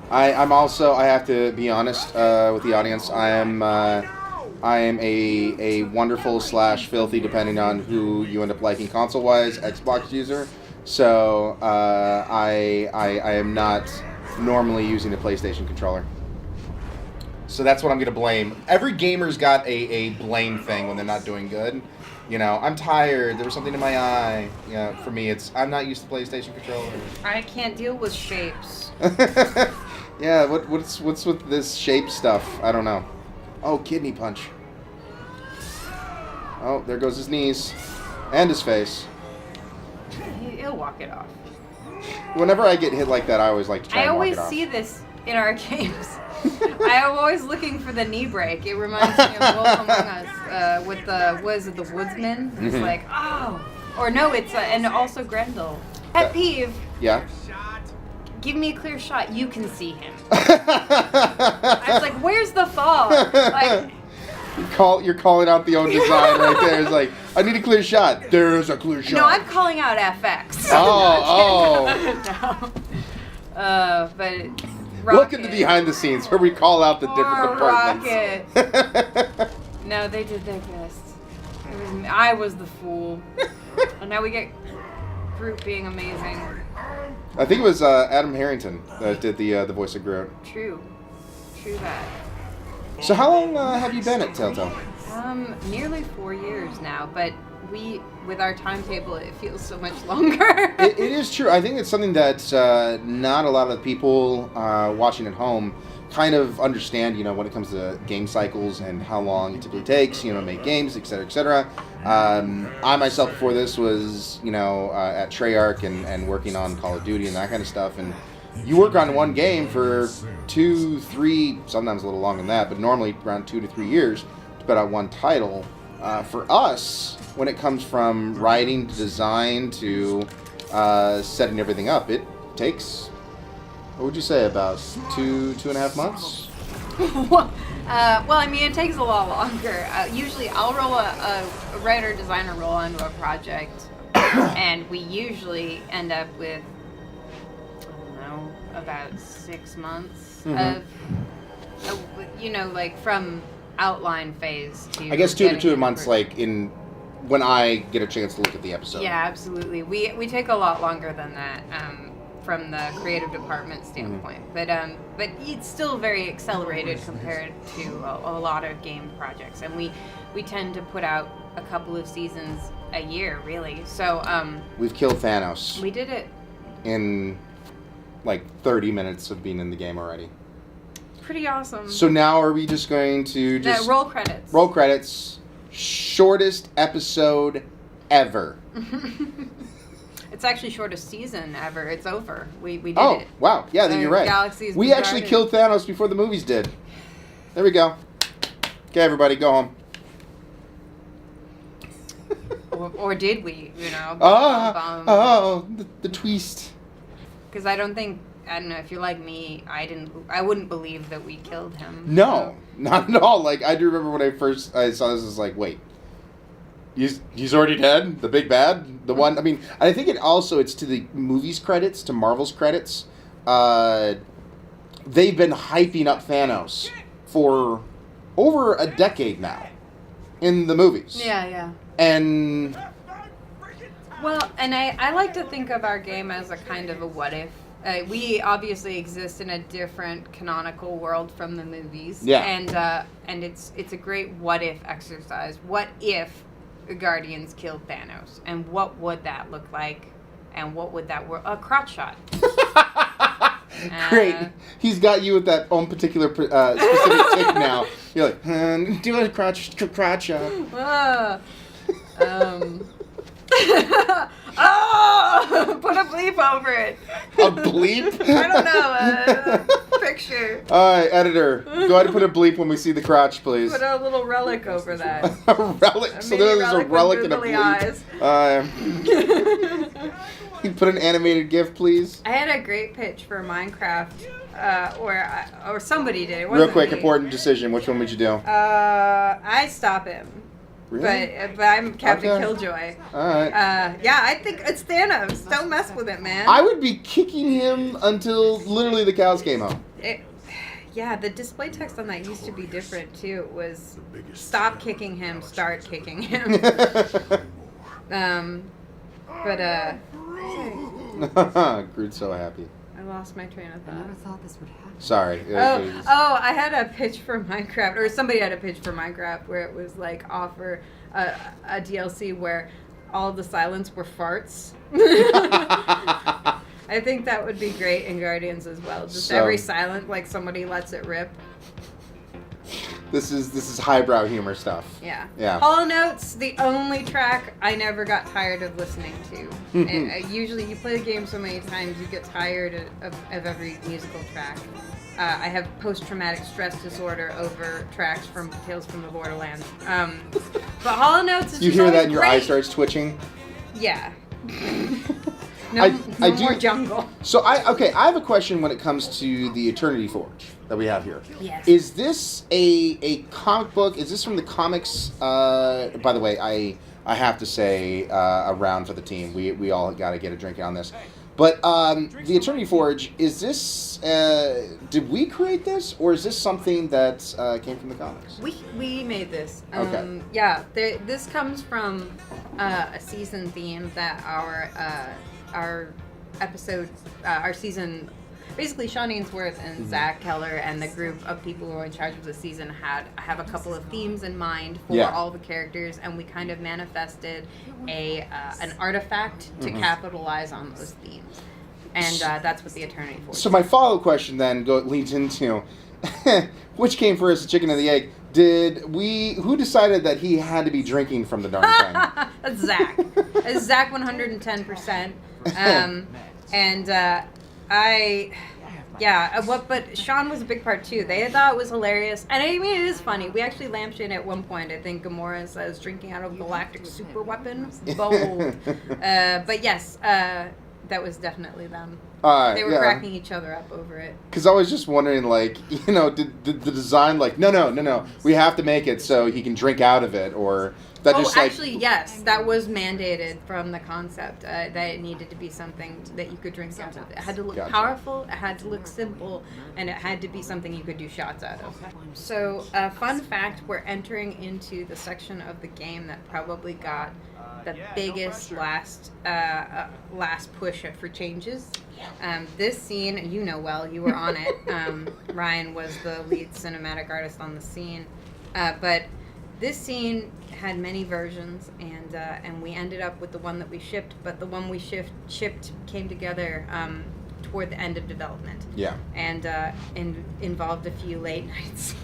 I'm also, I have to be honest with the audience, I am a wonderful / filthy, depending on who you end up liking console-wise, Xbox user. So I am not normally using a PlayStation controller. So that's what I'm going to blame. Every gamer's got a blame thing when they're not doing good. You know, I'm tired, there was something in my eye. You know, for me, I'm not used to PlayStation controllers. I can't deal with shapes. Yeah, what's with this shape stuff? I don't know. Oh, kidney punch. Oh, there goes his knees. And his face. He'll walk it off. Whenever I get hit like that, I always like to try and walk it off. I always see this in our games. I'm always looking for the knee break. It reminds me of Wolf Among Us with the woodsman? It's like, oh. Or no, it's, and also Grendel. Pet peeve. Yeah? give me a clear shot. You can see him. I was like, where's the fall? Like, You're calling out the own design right there. It's like, I need a clear shot. There's a clear shot. no, I'm calling out FX. Oh. No. But Rocket. Look at the behind the scenes where we call out the different departments. Rocket. No, they did their best. I was the fool. And now we get Groot being amazing. I think it was Adam Harrington that did the voice of Groot. True that. So how long have you been at Telltale? Nearly 4 years now, but with our timetable, it feels so much longer. It is true. I think it's something that not a lot of people watching at home kind of understand, when it comes to game cycles and how long it typically takes, to make games, et cetera, et cetera. I myself before this was, at Treyarch and working on Call of Duty and that kind of stuff. And you work on one game for 2, 3, sometimes a little longer than that, but normally around 2 to 3 years to put out one title. For us, when it comes from writing to design to setting everything up, it takes, what would you say, about 2.5 months? Well, I mean, it takes a lot longer. Usually, I'll roll a writer-designer roll onto a project, and we usually end up with, about 6 months of, like from outline phase to. I guess 2 to 2 months, like when I get a chance to look at the episode. Yeah, absolutely. We take a lot longer than that from the creative department standpoint, but it's still very accelerated compared to a lot of game projects, and we tend to put out a couple of seasons a year, really. So we've killed Thanos. We did it in like 30 minutes of being in the game already. Pretty awesome. So now are we just going to roll credits? Roll credits. Shortest episode ever. It's actually shortest season ever. It's over. We did it. Oh, wow. Yeah, then you're right. Galaxies we actually killed Thanos before the movies did. There we go. Okay, everybody, go home. Or did we? The twist. Because I don't know, if you're like me, I wouldn't believe that we killed him. No, not at all. Like, I do remember when I saw this, I was like, wait, he's already dead? The big bad? The one, I mean, I think it's to the movies credits, to Marvel's credits. They've been hyping up Thanos for over a decade now in the movies. Yeah. And... Well, and I like to think of our game as a kind of a what if. We obviously exist in a different canonical world from the movies. Yeah. And it's a great what if exercise. What if the Guardians killed Thanos? And what would that look like? And what would that work? A crotch shot. Great. He's got you with that own particular specific tick now. You're like, do a crotch shot. Oh! Put a bleep over it. A bleep? I don't know. A picture. All right, editor. Go ahead and put a bleep when we see the crotch, please. Put a little relic over that. A relic? So there's a relic and a bleep. You put an animated GIF, please. I had a great pitch for Minecraft, or somebody did. It Real quick, me. important decision. Which one would you do? I stop him. Really? But I'm Captain Okay. Killjoy. All right. Yeah, I think it's Thanos. Don't mess with it, man. I would be kicking him until literally the cows came home. Yeah, the display text on that used to be different too. It was stop kicking him, start kicking him. Groot's so happy. I lost my train of thought. I never thought this would happen. Sorry. I had a pitch for Minecraft, or somebody had a pitch for Minecraft where it was like offer a DLC where all of the silence were farts. I think that would be great in Guardians as well. Just every silent, like somebody lets it rip. This is highbrow humor stuff. Yeah. Yeah. Hollow Note's the only track I never got tired of listening to. And, usually you play the game so many times you get tired of every musical track. I have post-traumatic stress disorder over tracks from Tales from the Borderlands. But Hollow Notes is You just hear that always and your great. eye starts twitching? Yeah. No, I no more do- jungle. So I have a question when it comes to the Eternity Forge that we have here. Yes. Is this a comic book? Is this from the comics? By the way, I have to say a round for the team. We all got to get a drink on this. But the Eternity Forge, is this? Did we create this, or is this something that came from the comics? We made this. Okay. Yeah, this comes from a season theme that our episode, our season, basically Sean Ainsworth and Zach Keller and the group of people who are in charge of the season have a couple of themes in mind for all the characters, and we kind of manifested an artifact to capitalize on those themes. And that's what the Eternity Force. So my follow-up question then leads into, which came first, the chicken or the egg? Who decided that he had to be drinking from the darn thing? That's Zach. It's Zach 110%. But Sean was a big part too. They thought it was hilarious. And I mean, it is funny. We actually lampshade at one point. I think Gamora says drinking out of galactic super weapon. Bold. But yes, that was definitely them. They were cracking each other up over it. Because I was just wondering, like, did the design, like, no, we have to make it so he can drink out of it, or that just like... actually, yes, that was mandated from the concept, that it needed to be something that you could drink out of. It had to look powerful, it had to look simple, and it had to be something you could do shots out of. So, fun fact, we're entering into the section of the game that probably got the biggest last push for changes. This scene, you know well, you were on it. Ryan was the lead cinematic artist on the scene. But this scene had many versions, and we ended up with the one that we shipped, but the one we shipped came together toward the end of development. Yeah. And involved a few late nights.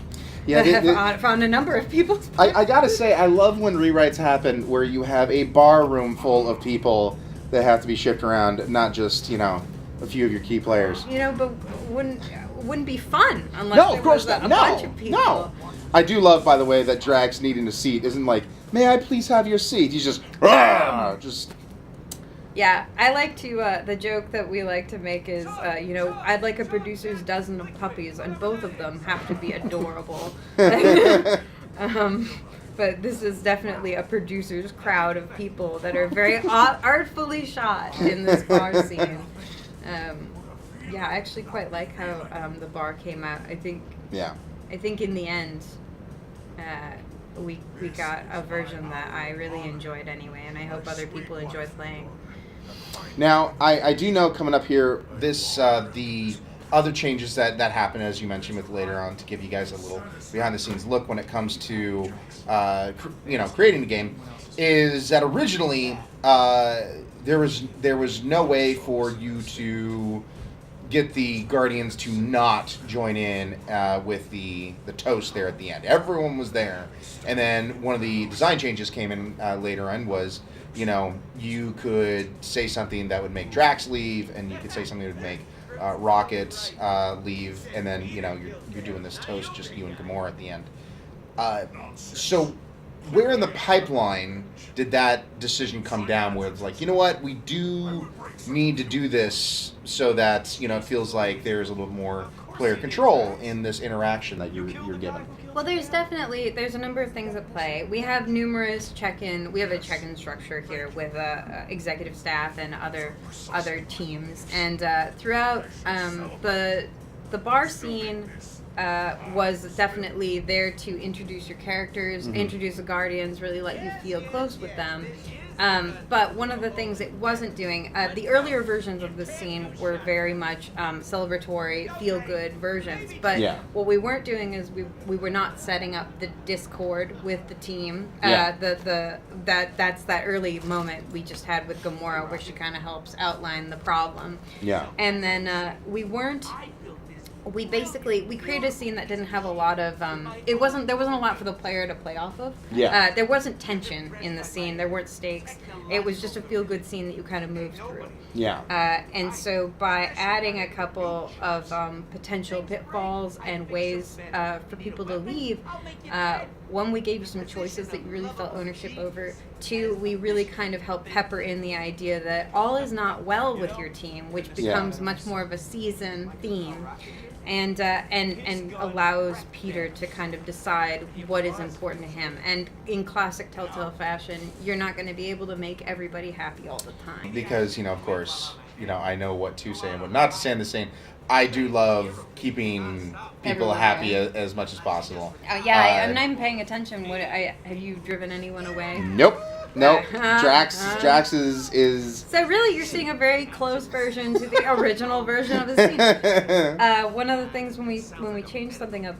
Yeah, on a number of people's I gotta say, I love when rewrites happen where you have a bar room full of people that have to be shipped around, not just, a few of your key players. But wouldn't be fun unless No, there of course was a not. bunch of people. No. I do love, by the way, that Drax needing a seat isn't like, may I please have your seat? He's just, just... Yeah, I like to, the joke that we like to make is, I'd like a producer's dozen of puppies, and both of them have to be adorable. But this is definitely a producer's crowd of people that are very artfully shot in this bar scene. I actually quite like how the bar came out. I think in the end, we got a version that I really enjoyed anyway, and I hope other people enjoy playing. Now, I do know coming up here, the other changes that happen, as you mentioned with later on, to give you guys a little behind-the-scenes look when it comes to, creating the game, is that originally there was no way for you to get the Guardians to not join in with the toast there at the end. Everyone was there. And then one of the design changes came in later on was, you could say something that would make Drax leave, and you could say something that would make Rocket leave, and then, you're doing this toast, just you and Gamora at the end. So where in the pipeline did that decision come down where it's like, you know what, we do need to do this so that, it feels like there's a little more player control in this interaction that you're given? Well, there's a number of things at play. We have numerous we have a check-in structure here with executive staff and other teams, and throughout the bar scene was definitely there to introduce your characters, introduce the Guardians, really let you feel close with them. But one of the things it wasn't doing, the earlier versions of the scene were very much celebratory, feel-good versions. But what we weren't doing is we were not setting up the Discord with the team. That's that early moment we just had with Gamora, where she kind of helps outline the problem. Yeah. And then we created a scene that didn't have a lot of there wasn't a lot for the player to play off of. There wasn't tension in the scene, there weren't stakes. It was just a feel good scene that you kind of moved through. And so by adding a couple of potential pitfalls and ways for people to leave, when we gave you some choices that you really felt ownership over, two, we really kind of help pepper in the idea that all is not well with your team, which becomes much more of a season theme, and allows Peter to kind of decide what is important to him. And in classic Telltale fashion, you're not going to be able to make everybody happy all the time. Because, of course, I know what to say and what not to say in the scene. I do love keeping people happy as much as possible. I'm not even paying attention. Have you driven anyone away? Nope. Drax is. So really, you're seeing a very close version to the original version of the scene. One of the things when we change something up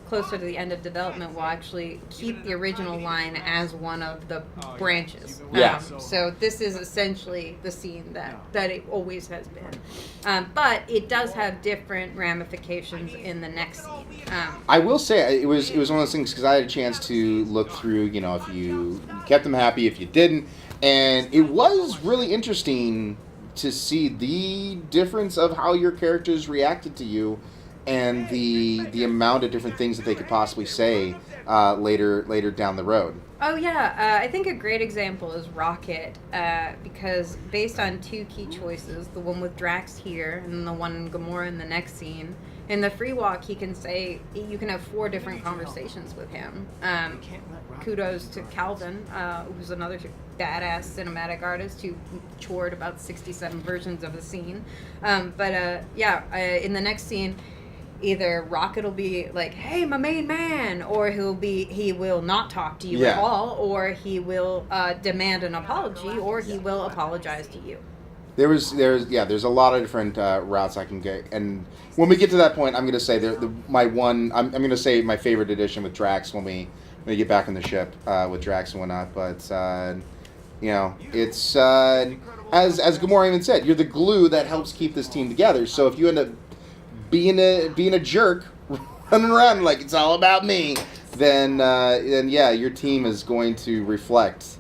closer to the end of development, we'll actually keep the original line as one of the branches. So this is essentially the scene that it always has been. But it does have different ramifications in the next scene. I will say it was one of those things, because I had a chance to look through, if you kept them happy, if you didn't, and it was really interesting to see the difference of how your characters reacted to you. And the amount of different things that they could possibly say later down the road. Oh yeah, I think a great example is Rocket, because based on two key choices, the one with Drax here and the one in Gamora in the next scene, in the free walk you can have 4 different conversations with him. Kudos to Calvin, who's another badass cinematic artist who chored about 67 versions of the scene. In the next scene, either Rocket will be like, "Hey, my main man," or he will not talk to you at all, or he will demand an apology, or he will apologize to you. There's a lot of different routes I can get, and when we get to that point, I'm gonna say I'm gonna say my favorite edition with Drax when we get back in the ship with Drax and whatnot. But it's as Gamora even said, you're the glue that helps keep this team together. So if you end up being a jerk, running around like it's all about me, then your team is going to reflect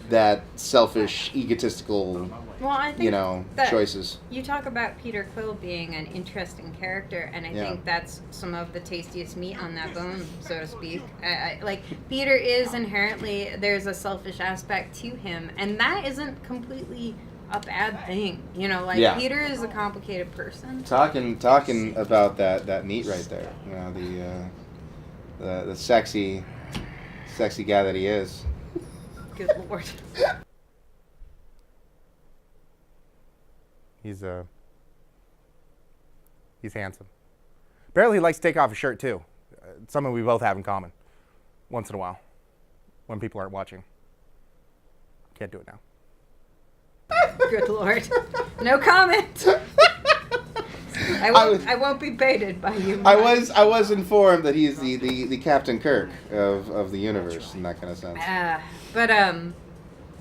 that selfish, egotistical, choices. You talk about Peter Quill being an interesting character, and I think that's some of the tastiest meat on that bone, so to speak. Peter is inherently, there's a selfish aspect to him, and that isn't completely a bad thing, Peter is a complicated person. Talking about that meat right there, the sexy guy that he is. Good Lord. He's handsome. Apparently, he likes to take off his shirt too. Something we both have in common. Once in a while, when people aren't watching. Can't do it now. Good Lord. No comment. I won't be baited by you. I was informed that he's the Captain Kirk of the universe in that kind of sense.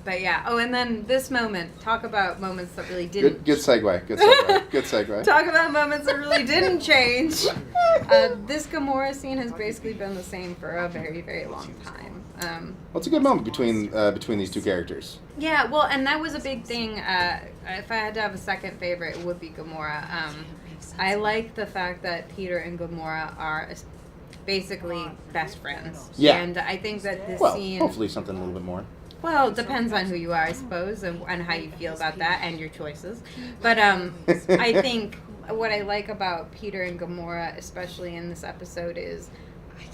But yeah. Oh, and then this moment. Talk about moments that really didn't. Good segue. Good segue. Talk about moments that really didn't change. This Gamora scene has basically been the same for a very, very long time. Well, it's a good moment between these two characters. Yeah, well, and that was a big thing. If I had to have a second favorite, it would be Gamora. I like the fact that Peter and Gamora are basically best friends. Yeah. And I think that this scene... hopefully something a little bit more. Well, it depends on who you are, I suppose, and how you feel about that and your choices. But I think what I like about Peter and Gamora, especially in this episode, is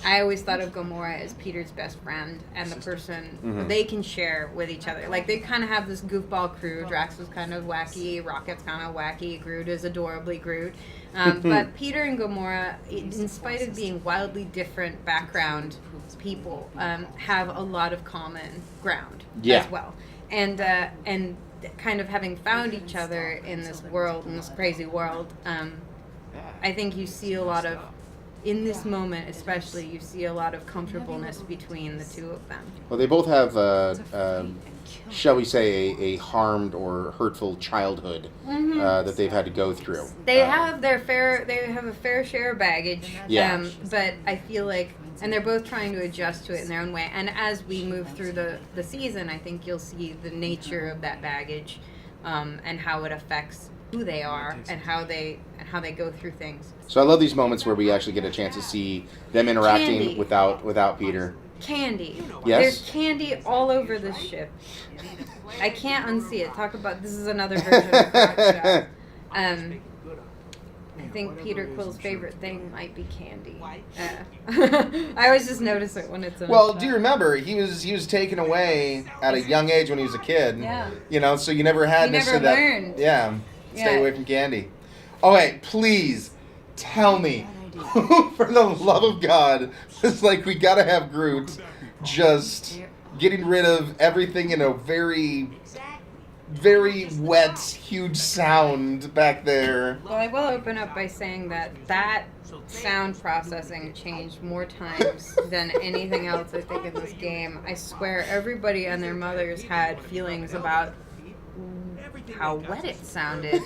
I always thought of Gamora as Peter's best friend and the person they can share with each other. Like, they kind of have this goofball crew. Drax was kind of wacky. Rocket's kind of wacky. Groot is adorably Groot. But Peter and Gamora, in spite of being wildly different background people, have a lot of common ground as well. And kind of having found each other in this world, in this crazy world, I think you see a lot of, in this moment especially, you see a lot of comfortableness between the two of them. Well, they both have, shall we say, a harmed or hurtful childhood that they've had to go through. They have a fair share of baggage. Yeah. But I feel like, and they're both trying to adjust to it in their own way. And as we move through the season, I think you'll see the nature of that baggage, and how it affects who they are and how they go through things. So I love these moments where we actually get a chance to see them interacting without Peter. candy. Yes? There's candy all over this ship. I can't unsee it. Talk about this is another version of Rock I think Peter Quill's favorite thing might be candy. I always just notice it when it's in Well, a shot. do you remember he was taken away at a young age when he was a kid? Yeah. You know, so you never had You necessarily never that. learned. Yeah. Stay Yeah. away from candy. Oh wait, please tell me, for the love of God, it's like we gotta have Groot just getting rid of everything in a very, very wet, huge sound back there. Well, I will open up by saying that sound processing changed more times than anything else I think in this game. I swear everybody and their mothers had feelings about how wet it sounded,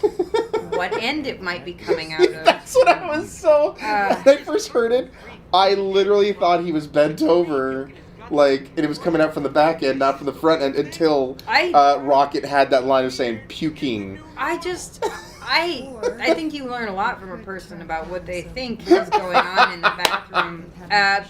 what end it might be coming out of. That's what I was so. When I first heard it, I literally thought he was bent over, like, and it was coming out from the back end, not from the front end, until Rocket had that line of saying puking. I think you learn a lot from a person about what they think is going on in the bathroom.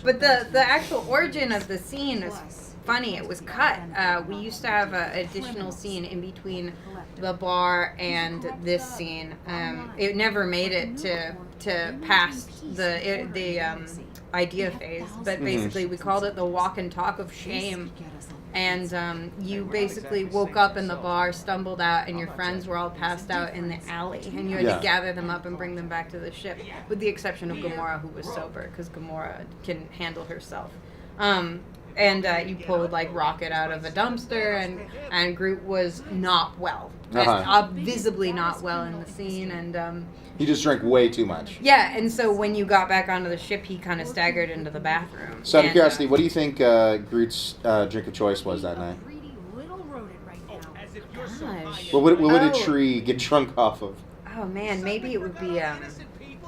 But the actual origin of the scene is funny. It was cut. We used to have an additional scene in between the bar and this scene. It never made it to past the idea phase, but basically we called it the walk and talk of shame. And you basically woke up in the bar, stumbled out, and your friends were all passed out in the alley, and you had to gather them up and bring them back to the ship, with the exception of Gamora, who was sober, because Gamora can handle herself. And you pulled like Rocket out of a dumpster, and Groot was not well, visibly not well in the scene, and He just drank way too much. yeah. And so when you got back onto the ship, he kind of staggered into the bathroom. So out of And, curiosity, what do you think Groot's drink of choice was that night? gosh. What would a Oh. tree get drunk off of? Oh man, maybe it would be a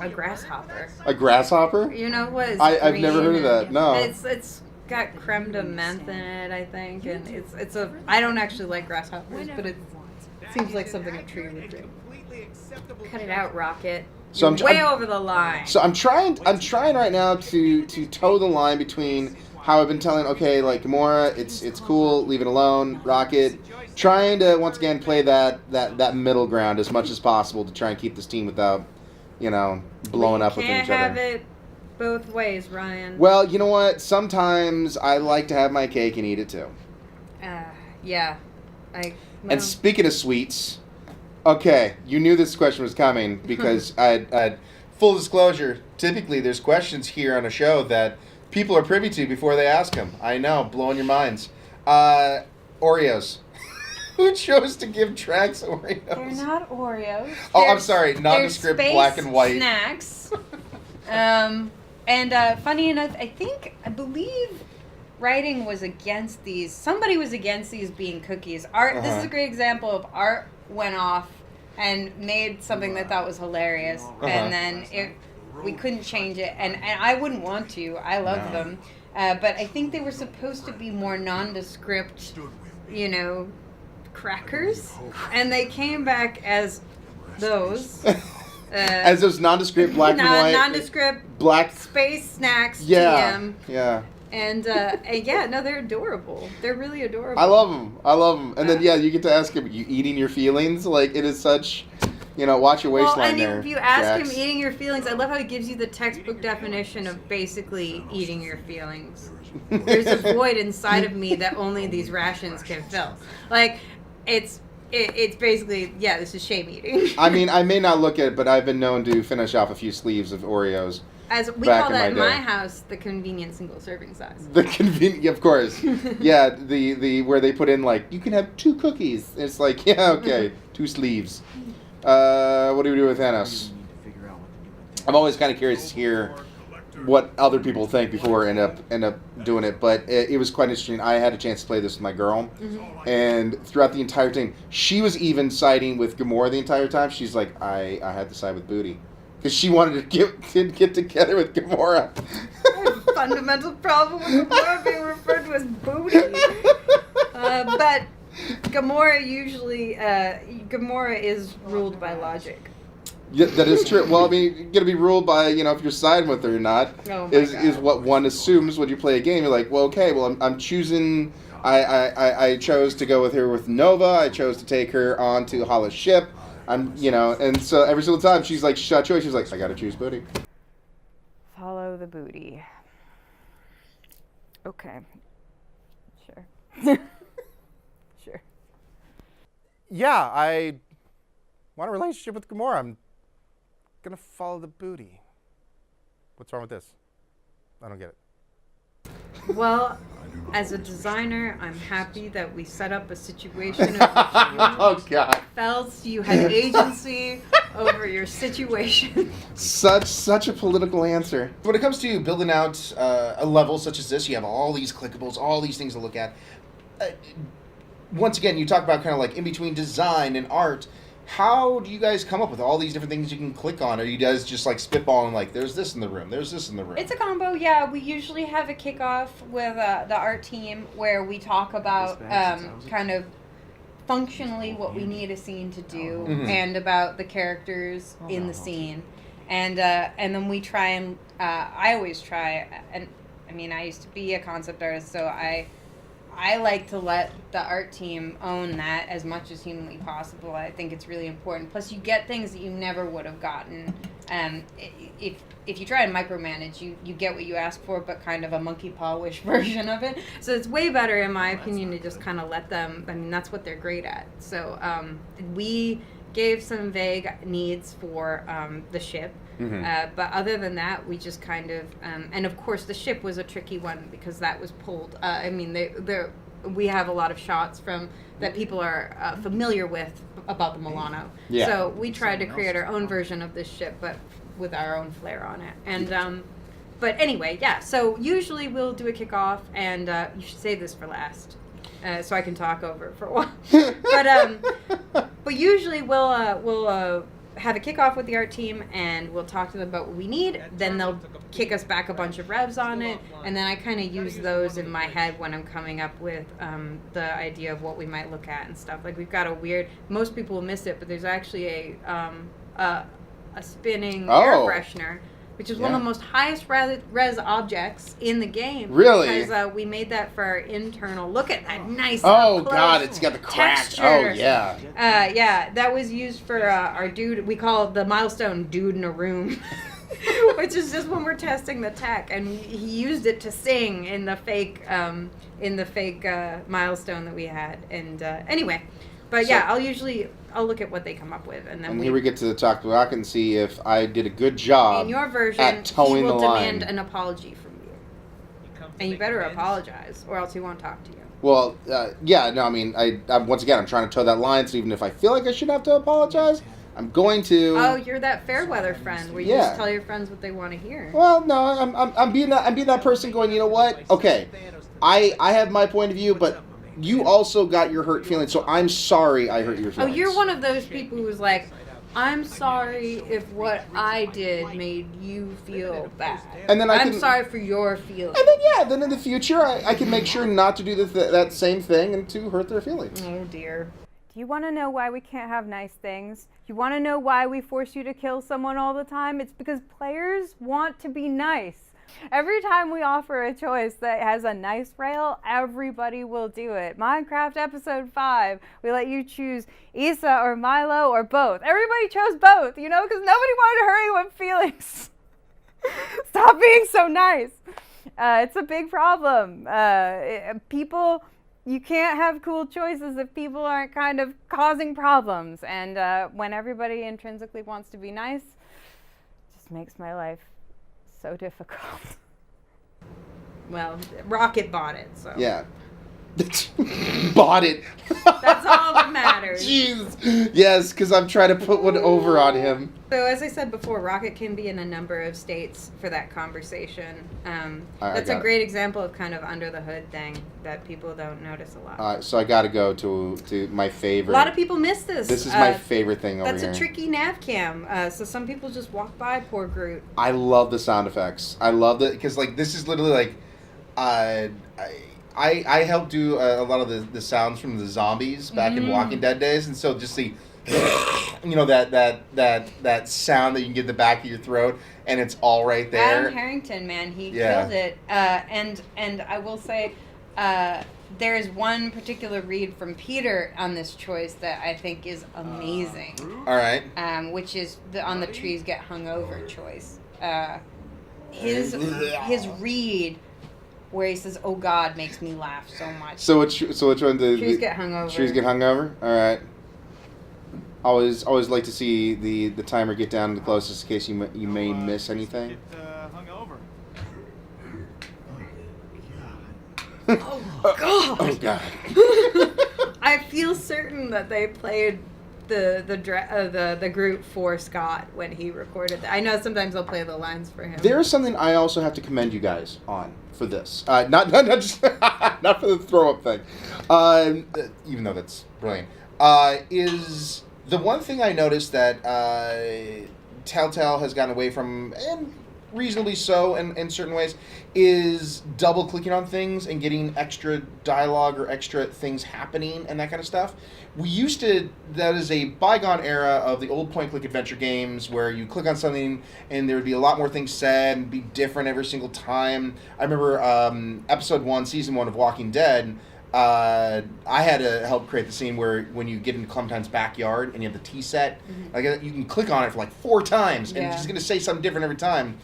grasshopper. A grasshopper? You know what? Is I've never heard of green that. and- No. It's got creme de menthe in it, I think, and it's a. I don't actually like grasshoppers, but it seems like something a tree would drink. Cut it out, Rocket. So You're way over the line. So I'm trying right now to toe the line between how I've been telling, okay, like Gamora, it's cool, leave it alone, Rocket, trying to once again play that middle ground as much as possible to try and keep this team without, blowing up with each Can't other. have it both ways, Ryan. Well, you know what? Sometimes I like to have my cake and eat it too. Yeah. And speaking of sweets, okay, you knew this question was coming because I'd full disclosure, typically there's questions here on a show that people are privy to before they ask them. I know, blowing your minds. Oreos. Who chose to give Drax Oreos? They're not Oreos. Oh, I'm sorry, nondescript they're space black and white. snacks. Funny enough, I believe writing was against these. Somebody was against these being cookies. Art. This is a great example of Art went off and made something that I thought was hilarious, and then we couldn't change it, and I wouldn't want to. I love them, but I think they were supposed to be more nondescript, crackers, and they came back as those. As those nondescript black and white. Nondescript black space snacks. Yeah. TM. Yeah. And they're adorable. They're really adorable. I love them. And then you get to ask him, you eating your feelings? Like, it is such, watch your waistline and there. if you ask Jax. him eating your feelings, I love how he gives you the textbook definition of basically eating your feelings. There's a void inside of me that only these rations can fill. Like, it's basically, this is shame eating. I mean, I may not look at it, but I've been known to finish off a few sleeves of Oreos. As we back call in that in my my day. house, the convenient single serving size. The convenient, of course. Yeah, the where they put in, like, you can have 2 cookies. It's like, yeah, okay, 2 sleeves. What do we do with Thanos? I'm always kind of curious to hear what other people think before end up doing it, but it was quite interesting. I had a chance to play this with my girl, and throughout the entire thing, she was even siding with Gamora the entire time. She's like, I had to side with Booty. Because she wanted to get together with Gamora. I have a fundamental problem with Gamora being referred to as booty. But Gamora is ruled by logic. Yeah, that is true. Well, I mean, you're gonna be ruled by if you're siding with her or not. Oh my is God. is what one assumes when you play a game. You're like, well, okay, well, I'm choosing. I chose to go with her with Nova. I chose to take her onto Hollow's ship. And so every single time she's like, shut choice. She's like, I gotta choose booty. Follow the booty. Okay. Sure. Sure. Yeah, I want a relationship with Gamora. I'm gonna follow the booty. What's wrong with this? I don't get it. Well, as a designer, I'm happy that we set up a situation of Oh God. felt you had agency over your situation. Such a political answer. When it comes to building out a level such as this, you have all these clickables, all these things to look at. Once again, you talk about kind of like in between design and art. How do you guys come up with all these different things you can click on? Or you guys just like spitballing like, there's this in the room, there's this in the room? It's a combo, yeah. We usually have a kickoff with the art team where we talk about kind of functionally what we need a scene to do and about the characters in the scene. And then we try and, I always try, and I mean, I used to be a concept artist, so I like to let the art team own that as much as humanly possible. I think it's really important. Plus, you get things that you never would have gotten. If you try and micromanage, you get what you ask for, but kind of a monkey paw-ish version of it. So it's way better, in my opinion, to just kind of let them. I mean, that's what they're great at. So we gave some vague needs for the ship. But other than that, we just kind of, and of course the ship was a tricky one because that was pulled. I mean, we have a lot of shots from that people are familiar with about the Milano. Yeah. So we tried to create our own version of this ship, but with our own flair on it. And but anyway, yeah. So usually we'll do a kickoff, and you should save this for last. So I can talk over it for a while. But usually we'll have a kickoff with the art team, and we'll talk to them about what we need. Then they'll kick us back a bunch of revs on it, and then I kind of use those in my head when I'm coming up with the idea of what we might look at and stuff. Like we've got a weird. Most people will miss it, but there's actually a spinning air freshener. Which is one of the most highest res objects in the game. Really? Because we made that for our internal. Look at that nice. Oh up-close God, it's got the crack. texture. Oh yeah. Yeah, that was used for our dude. We call it the milestone "dude in a room," which is just when we're testing the tech, and he used it to sing in the fake milestone that we had. And anyway, but yeah, I'll look at what they come up with, and then And here we get to the talk about and see if I did a good job in your version, at he towing will the line. demand an apology from you, and you better apologize, or else he won't talk to you. Well, yeah, no, I mean, I'm once again, I'm trying to toe that line, so even if I feel like I should have to apologize, I'm going to. Oh, you're that fair weather friend where you just tell your friends what they want to hear. Well, no, I'm being that person going, you know what? Okay, I have my point of view, but you also got your hurt feelings, so I'm sorry I hurt your Oh, feelings. you're one of those people who's like, I'm sorry if what I did made you feel bad. And then I'm sorry for your feelings. And then in the future, I can make sure not to do that same thing and to hurt their feelings. Oh dear. Do you want to know why we can't have nice things? You want to know why we force you to kill someone all the time? It's because players want to be nice. Every time we offer a choice that has a nice rail, everybody will do it. Minecraft episode 5, we let you choose Issa or Milo or both. Everybody chose both, because nobody wanted to hurt anyone's feelings. Stop being so nice. It's a big problem. You can't have cool choices if people aren't kind of causing problems. And when everybody intrinsically wants to be nice, it just makes my life so difficult. Well, Rocket bought it, so. Yeah. Bought it. That's all that matters. Jeez. Yes, because I'm trying to put one over on him. So as I said before, Rocket can be in a number of states for that conversation. That's a great example of kind of under the hood thing that people don't notice a lot. So I got to go to my favorite. A lot of people miss this. This is my favorite thing over here. That's a tricky nav cam. So some people just walk by poor Groot. I love the sound effects. I love it because this is literally like, I helped do a lot of the sounds from the zombies back in Walking Dead days, and so just the you know, that sound that you can get in the back of your throat, and it's all right there. Adam Harrington, man, he Yeah. killed it. And I will say, there is one particular read from Peter on this choice that I think is amazing, All right. which is the on the trees get hung over choice. His read where he says, "Oh God," makes me laugh so much. So which one? Trees get hung over. Trees get hung over. All right. Always like to see the timer get down to the closest in case you may miss anything. Hung over. Oh God! Oh God! I feel certain that they played the group for Scott when he recorded that. I know sometimes they'll play the lines for him. There is something I also have to commend you guys on for this. Not just not for the throw up thing, even though that's brilliant. Is the one thing I noticed that Telltale has gotten away from, and reasonably so in certain ways, is double clicking on things and getting extra dialogue or extra things happening and that kind of stuff. We used to, that is a bygone era of the old point click adventure games where you click on something and there would be a lot more things said and be different every single time. I remember episode 1, season 1 of Walking Dead, I had to help create the scene where when you get into Clementine's backyard and you have the tea set, like you can click on it for like 4 times and it's going to say something different every time.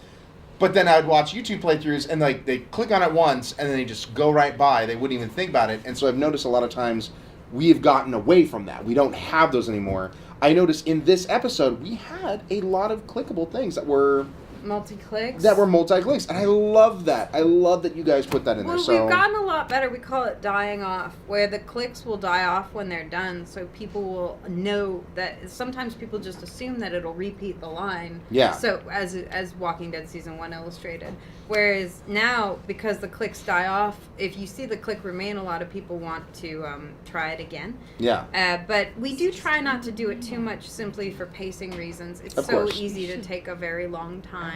But then I would watch YouTube playthroughs and like they click on it once and then they just go right by. They wouldn't even think about it. And so I've noticed a lot of times we have gotten away from that. We don't have those anymore. I noticed in this episode we had a lot of clickable things that were multi-clicks. multi-clicks, and I love that. I love that you guys put that in there. So we've gotten a lot better. We call it dying off, where the clicks will die off when they're done, so people will know that. Sometimes people just assume that it'll repeat the line. Yeah. So as Walking Dead season 1 illustrated, whereas now because the clicks die off, if you see the click remain, a lot of people want to try it again. Yeah. But we do try not to do it too much, simply for pacing reasons. It's Of so course. easy to take a very long time.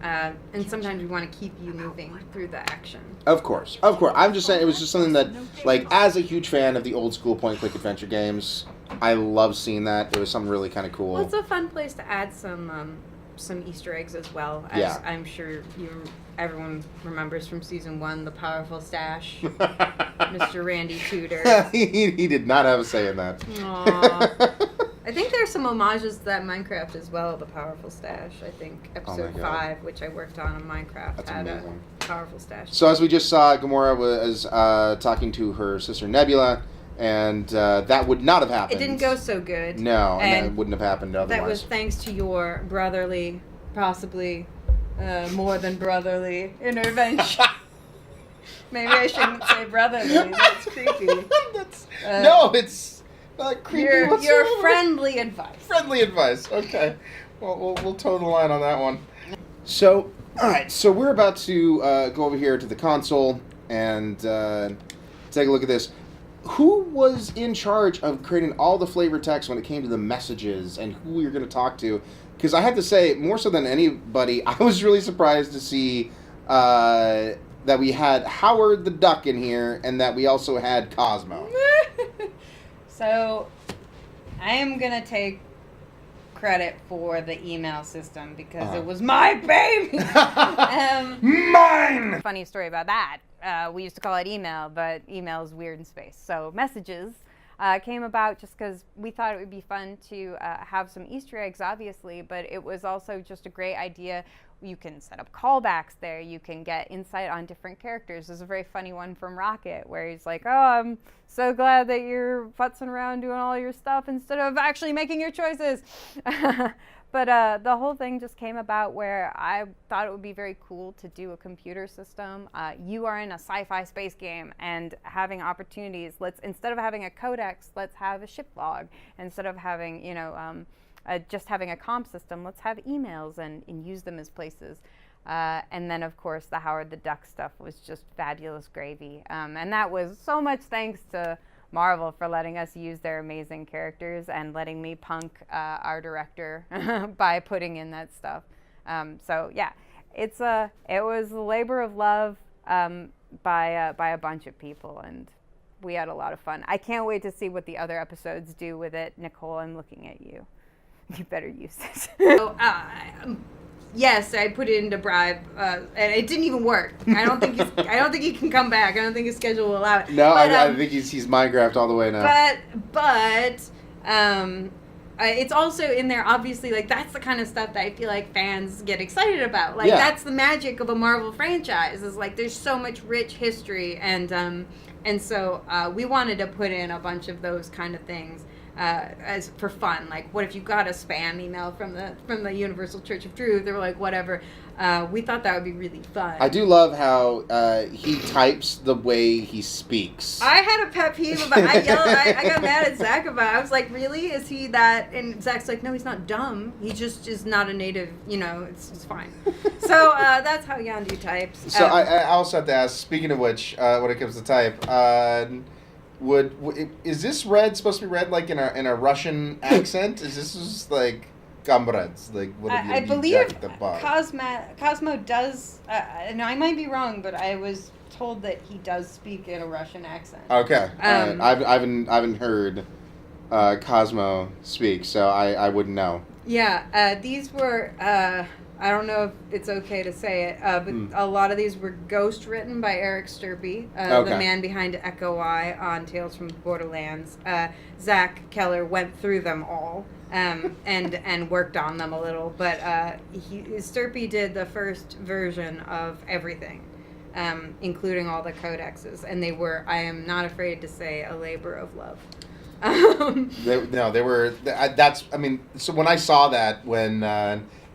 And sometimes we want to keep you moving through the action. Of course. I'm just saying it was just something that, like, as a huge fan of the old school point-click adventure games, I love seeing that. It was something really kind of cool. Well, it's a fun place to add some Easter eggs as well. As Yeah. I'm sure everyone remembers from season 1, the powerful stash, Mr. Randy Tudor. he did not have a say in that. Aww. I think there's some homages to that Minecraft as well, the powerful stash. I think episode God. 5, which I worked on Minecraft, That's had amazing. a powerful stash. So as we just saw, Gamora was talking to her sister Nebula, and that would not have happened. It didn't go so good. No, and that And wouldn't have happened otherwise. That was thanks to your brotherly, possibly more than brotherly intervention. Maybe I shouldn't say brotherly. That's creepy. No, it's not creepy Your whatsoever. friendly advice. Friendly advice. Okay. Well, we'll toe the line on that one. So, all right. So we're about to go over here to the console and take a look at this. Who was in charge of creating all the flavor text when it came to the messages and who we were going to talk to? Because I have to say, more so than anybody, I was really surprised to see that we had Howard the Duck in here and that we also had Cosmo. So, I am going to take credit for the email system because it was my baby. Mine! Funny story about that. We used to call it email, but email is weird in space. So messages came about just because we thought it would be fun to have some Easter eggs, obviously, but it was also just a great idea. You can set up callbacks there. You can get insight on different characters. There's a very funny one from Rocket where he's like, "Oh, I'm so glad that you're futzing around doing all your stuff instead of actually making your choices." But the whole thing just came about where I thought it would be very cool to do a computer system. You are in a sci-fi space game and having opportunities. Instead of having a codex, let's have a ship log. Instead of having, just having a comm system, let's have emails and use them as places. And then, of course, the Howard the Duck stuff was just fabulous gravy. And that was so much thanks to Marvel for letting us use their amazing characters and letting me punk our director by putting in that stuff. So yeah, it was a labor of love by a bunch of people, and we had a lot of fun. I can't wait to see what the other episodes do with it. Nicole, I'm looking at you. You better use it. So, yes, I put it into bribe, and it didn't even work. I don't think he can come back. I don't think his schedule will allow it. No, But, I think he's Minecraft all the way now. It's also in there, obviously, like, that's the kind of stuff that I feel like fans get excited about. Like, Yeah. that's the magic of a Marvel franchise, is, like, there's so much rich history, and so we wanted to put in a bunch of those kind of things as for fun. Like, what if you got a spam email from the Universal Church of Truth, or, like, whatever. We thought that would be really fun. I do love how he types the way he speaks. I had a pet peeve about. I got mad at Zach about it. I was like, "Really? Is he that?" And Zach's like, "No, he's not dumb. He just is not a native. You know, it's fine." So that's how Yandu types. So I also have to ask. Speaking of which, when it comes to type, is this supposed to be read like in a Russian accent? Is this just like comrades? Like what have you I believe the bar? Cosmo does. And I might be wrong, but I was told that he does speak in a Russian accent. Okay, I haven't heard Cosmo speak, so I wouldn't know. Yeah, these were. I don't know if it's okay to say it, but a lot of these were ghost written by Eric Sturpey, the man behind Echo Eye on Tales from the Borderlands. Zach Keller went through them all and worked on them a little, but Sturpey did the first version of everything, including all the codexes, and they were, I am not afraid to say, a labor of love. They were. That's. I mean, so when I saw that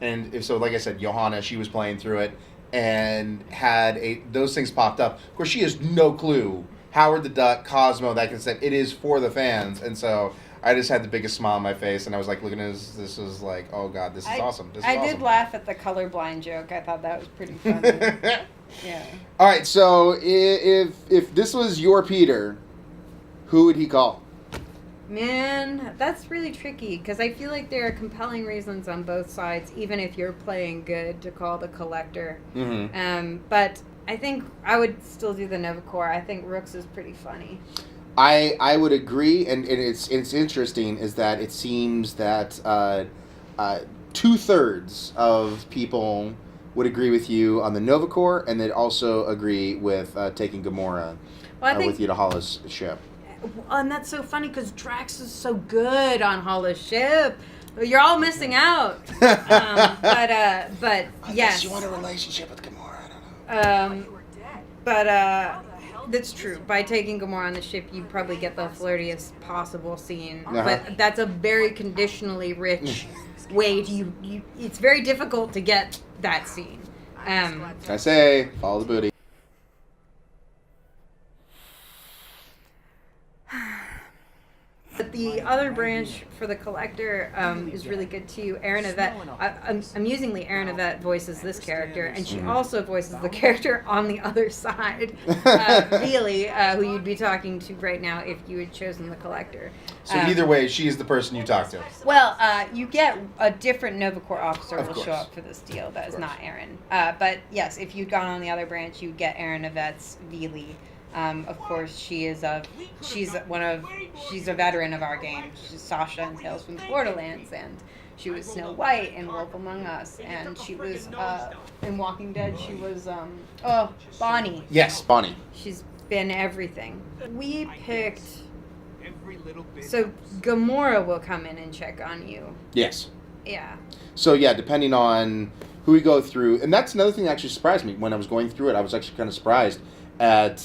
and so, like I said, Johanna, she was playing through it and had those things popped up. Of course, she has no clue. Howard the Duck, Cosmo, that kind of stuff. It is for the fans, and so I just had the biggest smile on my face, and I was like looking at this. This was like, oh god, this is awesome. This is awesome. Did laugh at the colorblind joke. I thought that was pretty funny. Yeah. All right, so if this was your Peter, who would he call? Man, that's really tricky, because I feel like there are compelling reasons on both sides, even if you're playing good, to call the Collector. Mm-hmm. But I think I would still do the Novacore. I think Rooks is pretty funny. I would agree, and it's interesting is that it seems that 2/3 of people would agree with you on the Novacore, and they'd also agree with taking Gamora with you to Hollow's ship. And that's so funny, because Drax is so good on Hollow's ship. You're all missing out. But yes. You want a relationship with Gamora? I don't know. That's true. By taking Gamora on the ship, you probably get the flirtiest possible scene. Uh-huh. But that's a very conditionally rich way to it's very difficult to get that scene. Can I say, follow the booty. But the other branch for the Collector is really good too. Erin Yvette, amusingly, Erin Yvette voices this character, and she also voices the character on the other side, really, who you'd be talking to right now if you had chosen the Collector. So either way, she is the person you talk to. Well, you get a different Novacore officer Of will course. show up for this deal. That is not Erin. But yes, if you'd gone on the other branch, you'd get Erin Yvette's Veely. Of course, she's a veteran of our game. She's Sasha in Tales from the Borderlands, and she was Snow White in Wolf Among Us, and she was in Walking Dead. She was Bonnie. Yes, Bonnie. She's been everything. We picked. So Gamora will come in and check on you. Yes. Yeah. So yeah, depending on who we go through, and that's another thing that actually surprised me when I was going through it. I was actually kind of surprised at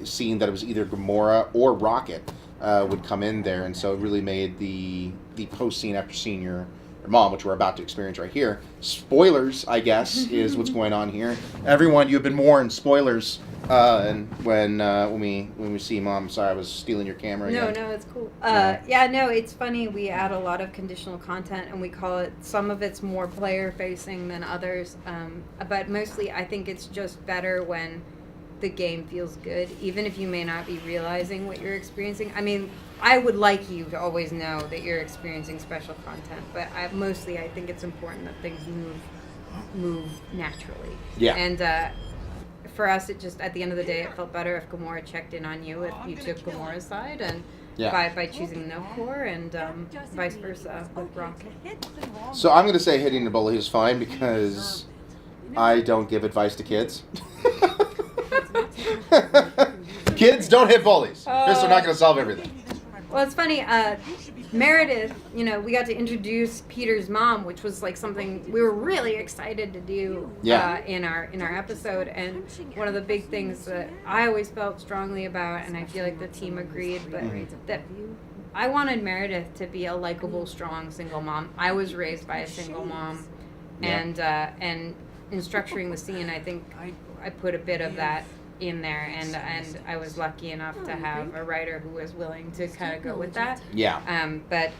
seeing that it was either Gamora or Rocket would come in there, and so it really made the post scene after seeing your mom, which we're about to experience right here. Spoilers, I guess, is what's going on here. Everyone, you've been warned. Spoilers. And when we see Mom, sorry, I was stealing your camera. No, again. no, it's cool. It's funny. We add a lot of conditional content, and we call it. Some of it's more player facing than others, but mostly I think it's just better when the game feels good, even if you may not be realizing what you're experiencing. I mean, I would like you to always know that you're experiencing special content, but I think it's important that things move naturally. Yeah. And for us, it just at the end of the day, it felt better if Gamora checked in on you if you took Gamora's side, and by choosing no core, and vice versa with Rocket. So I'm going to say hitting the bully is fine because I don't give advice to kids. Kids, don't hit bullies. Fists are not going to solve everything. Well, it's funny. Meredith, we got to introduce Peter's mom, which was like something we were really excited to do in our episode. And one of the big things that I always felt strongly about, and I feel like the team agreed, but that I wanted Meredith to be a likable, strong single mom. I was raised by a single mom, and in structuring the scene, I think I put a bit of that in there, and I was lucky enough to have a writer who was willing to kind of go with that. Yeah. But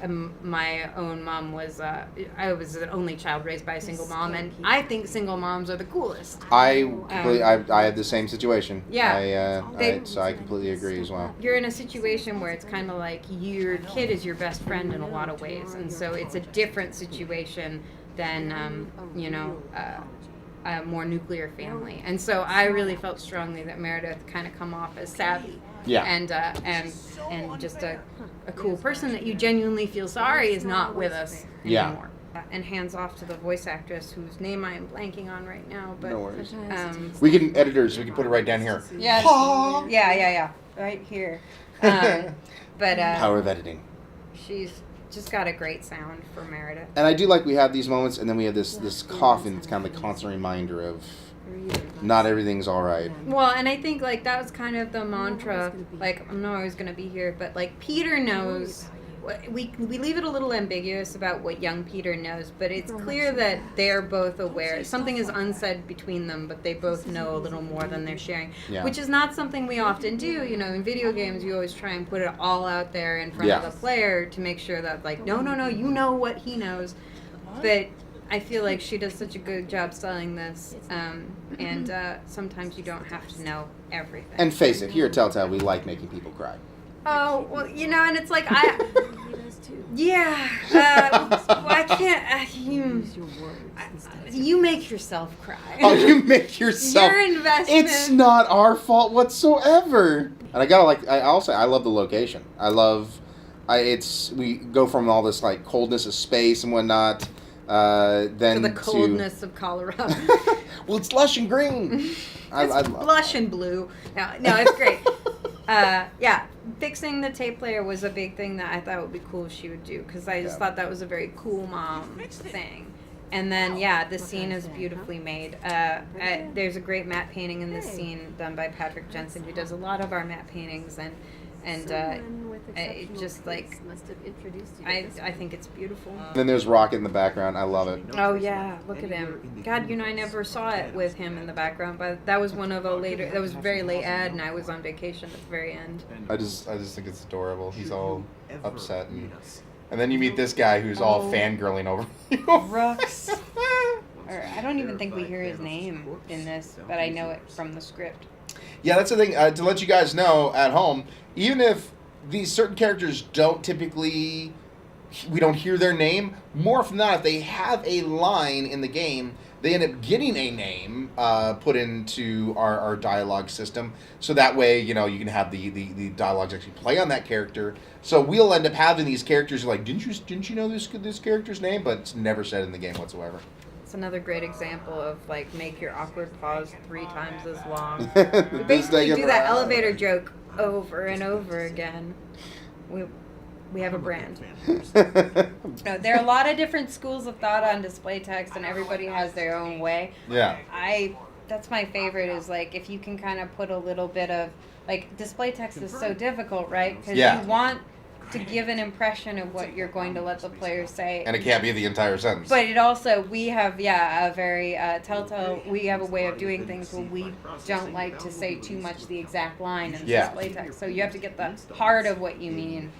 my own mom was I was an only child raised by a single mom, and I think single moms are the coolest. I had the same situation. Yeah. So I completely agree as well. You're in a situation where it's kind of like your kid is your best friend in a lot of ways, and so it's a different situation than a more nuclear family. And so I really felt strongly that Meredith kind of come off as savvy. Yeah. And just a cool person that you genuinely feel sorry is not with us anymore. And hands off to the voice actress whose name I am blanking on right now. But, no worries. We can put it right down here. Yeah. Yeah. Right here. Power of editing. She's just got a great sound for Meredith. And I do like we have these moments, and then we have this coughing. It's kind of a constant reminder of not everything's all right. Well, and I think like that was kind of the mantra. Like I'm not always going to be here, but like Peter knows. We leave it a little ambiguous about what young Peter knows, but it's clear that they're both aware. Something is unsaid between them, but they both know a little more than they're sharing, which is not something we often do. In video games, you always try and put it all out there in front of the player to make sure that, like, no, you know what he knows. But I feel like she does such a good job selling this, and sometimes you don't have to know everything. And face it, here at Telltale, we like making people cry. Oh, well, and it's like, I can't, you make yourself cry. Oh, you make yourself. Your investment. It's not our fault whatsoever. And I love the location. We go from all this, like, coldness of space and whatnot, then to the coldness of Colorado. Well, it's lush and green. It's lush and blue. No, it's great. Fixing the tape player was a big thing that I thought would be cool if she would do, because I just thought that was a very cool mom thing. And then, the scene is beautifully made. There's a great matte painting in this scene done by Patrick Jensen, who does a lot of our matte paintings, and it just like I think it's beautiful. Then there's Rocket in the background. I love it. Oh yeah, look at him. God, I never saw it with him in the background, but that was one of a later. That was very late ad, and I was on vacation at the very end. I just think it's adorable. He's all upset, and then you meet this guy who's all fangirling over you. Rux. I don't even think we hear his name in this, but I know it from the script. Yeah, that's the thing. To let you guys know at home, even if these certain characters we don't hear their name, more often than not, if they have a line in the game, they end up getting a name put into our dialogue system. So that way, you can have the dialogues actually play on that character. So we'll end up having these characters like, didn't you know this character's name? But it's never said in the game whatsoever. It's another great example of, like, make your awkward pause 3 times as long. We basically do that elevator joke over and over again. We have a brand. There are a lot of different schools of thought on display text, and everybody has their own way. Yeah. That's my favorite, is, like, if you can kind of put a little bit of, like, display text is so difficult, right? Because you want to give an impression of what you're going to let the player say. And it can't be the entire sentence. But it also, we have, a very, Telltale, we have a way of doing things where we don't like to say too much the exact line in display text. So you have to get the heart of what you mean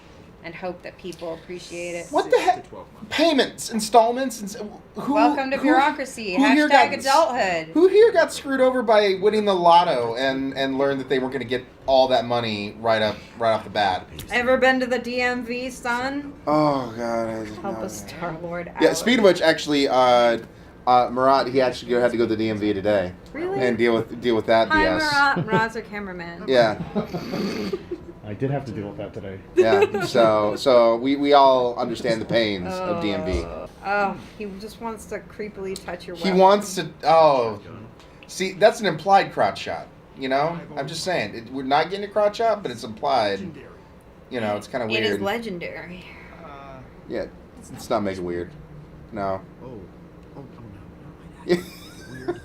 and hope that people appreciate it. What the heck? Payments, installments, welcome to bureaucracy. Hashtag adulthood. Who here got screwed over by winning the lotto and learned that they weren't going to get all that money right off the bat? Ever been to the DMV, son? Oh God! Help us, Star-Lord. Yeah. Speaking of which, actually, Marat, he actually had to go to the DMV today Really? and deal with that Hi, BS. Marat. Marat's our cameraman. Yeah, I did have to deal with that today. yeah. So we all understand the pains of DMV. Oh, he just wants to creepily touch your He weapon. wants to. Oh, see, that's an implied crotch shot. You know, I'm just saying we're not getting a crotch shot, but it's implied. You know, it's kind of It is weird. legendary. Yeah, let's not make it weird. No. Oh, no. Weird.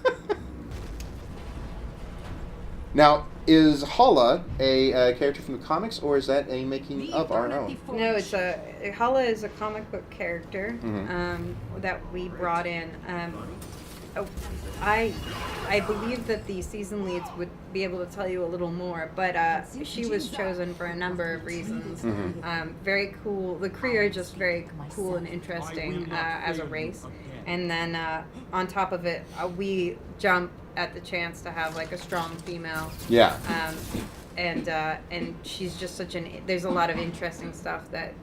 Now, is Hala a character from the comics, or is that a making of our own? No, Hala is a comic book character Mhm. that we brought in. I believe that the season leads would be able to tell you a little more, but she was chosen for a number of reasons. Very cool. The Kree are just very cool and interesting as a race. And then on top of it, we jump at the chance to have like a strong female. Yeah. And she's just such an. There's a lot of interesting stuff that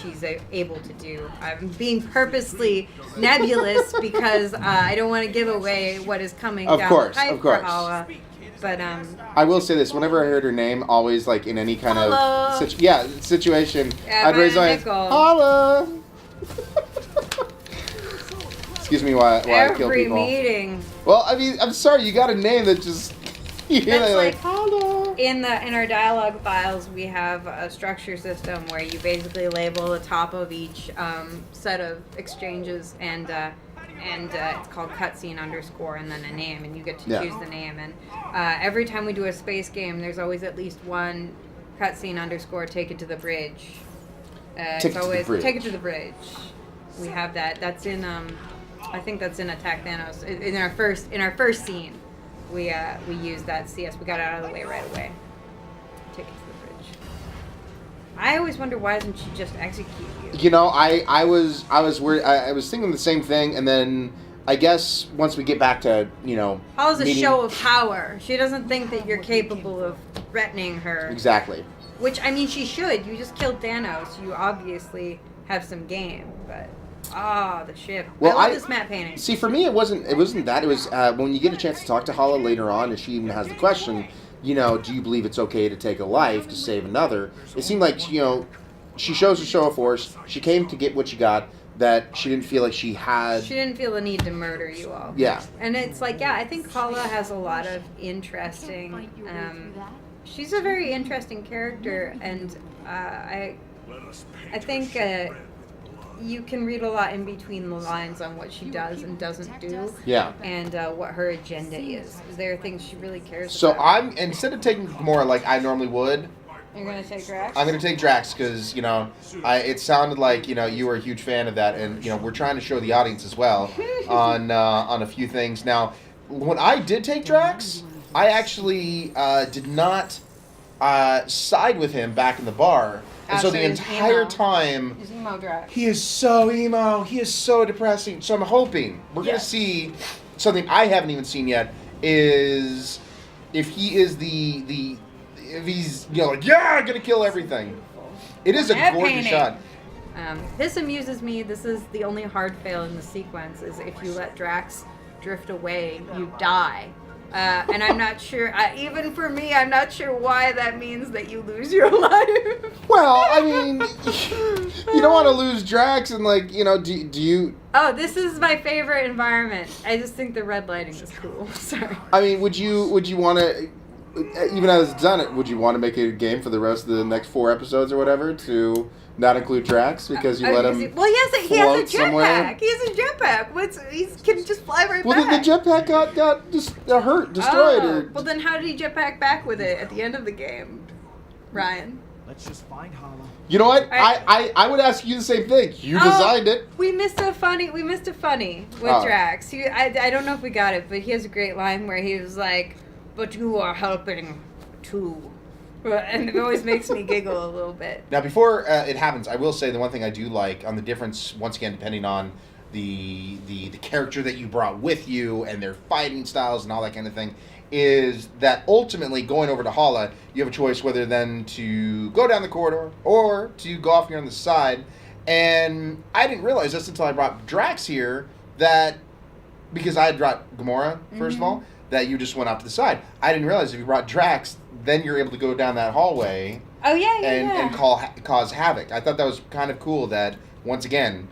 she's able to do. I'm being purposely nebulous because I don't want to give away what is coming Of down course, the pipe of course. for Hala. But I will say this: whenever I heard her name, always like in any kind Hala. of situation, Yeah, I'd raise my hand. Nickel. Hala. Excuse me, why I kill every people. meeting. Well, I mean, I'm sorry, you got a name that just. You hear That's that, like Hala. in our dialogue files, we have a structure system where you basically label the top of each set of exchanges, and it's called cutscene underscore and then a name, and you get to choose the name. And every time we do a space game, there's always at least one cutscene underscore take it to the bridge. Take it to the bridge. Take it to the bridge. We have that. That's in I think that's in Attack Thanos. In our first scene. We used that CS. We got it out of the way right away. Take it to the bridge. I always wonder, why doesn't she just execute you? You know, I was worried. I was thinking the same thing, and then I guess once we get back to Hala's a meeting- show of power. She doesn't think that you're capable of threatening her. Exactly. Which, I mean, she should. You just killed Thanos. You obviously have some game, but the ship. Well, I love this matte painting. See, for me, it wasn't that. It was when you get a chance to talk to Hala later on, and she even has the question, do you believe it's okay to take a life to save another? It seemed like, she shows a show of force. She came to get what she got, that she didn't feel like she had. She didn't feel the need to murder you all. Yeah. And it's like, I think Hala has a lot of interesting. She's a very interesting character, and I think you can read a lot in between the lines on what she does and doesn't do. Yeah. And what her agenda is. There are things she really cares So about. instead of taking Gamora like I normally would, You're gonna take Drax? I'm going to take Drax because, it sounded like, you were a huge fan of that, and, we're trying to show the audience as well on a few things. Now, when I did take Drax, I actually did not side with him back in the bar. And so the he's entire emo. time, He's emo Drax. he is so emo, he is so depressing. So I'm hoping we're going to see something I haven't even seen yet, is if he is if he's, I'm going to kill everything. It is a Matte gorgeous painting. shot. This amuses me. This is the only hard fail in the sequence, is if you let Drax drift away, you die. And I'm not sure, even for me, I'm not sure why that means that you lose your life. Well, I mean, you don't want to lose Drax, and do you? Oh, this is my favorite environment. I just think the red lighting is cool. Sorry. I mean, would you want to, even as it's done it, would you want to make a game for the rest of the next 4 episodes or whatever to not include Drax because you let him? Well, he float has a somewhere? jetpack. He has a jetpack. He can just fly right Well, back. the jetpack got just hurt, destroyed, or Well, then how did he jetpack back with it at the end of the game, Ryan? Let's just find Hala. you know what? I- I would ask you the same thing. You designed it. We missed a funny with Drax. I don't know if we got it, but he has a great line where he was like, "But you are helping too," and it always makes me giggle a little bit. Now, before it happens, I will say the one thing I do like on the difference, once again, depending on the character that you brought with you and their fighting styles and all that kind of thing, is that ultimately going over to Hala, you have a choice whether then to go down the corridor or to go off here on the side. And I didn't realize this until I brought Drax here, that because I had brought Gamora, first of all, that you just went off to the side. I didn't realize if you brought Drax, then you're able to go down that hallway Oh yeah, and cause havoc. I thought that was kind of cool that, once again,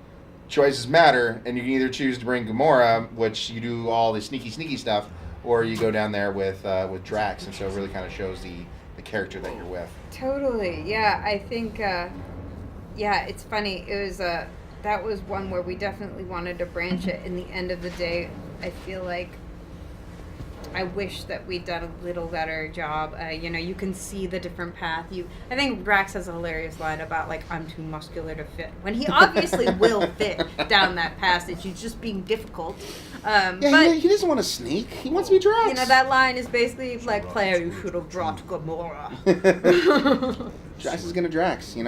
choices matter, and you can either choose to bring Gamora, which you do all the sneaky stuff, or you go down there with Drax, and so it really kind of shows the character that you're with. Totally. Yeah, I think. It's funny. It was that was one where we definitely wanted to branch it. In the end of the day, I feel like I wish that we'd done a little better job. You can see the different path. I think Drax has a hilarious line about, like, I'm too muscular to fit. When he obviously will fit down that passage. He's just being difficult. But he doesn't want to sneak. He wants to be Drax. That line is basically like, player, you should have brought Gamora. Drax is going to Drax. He's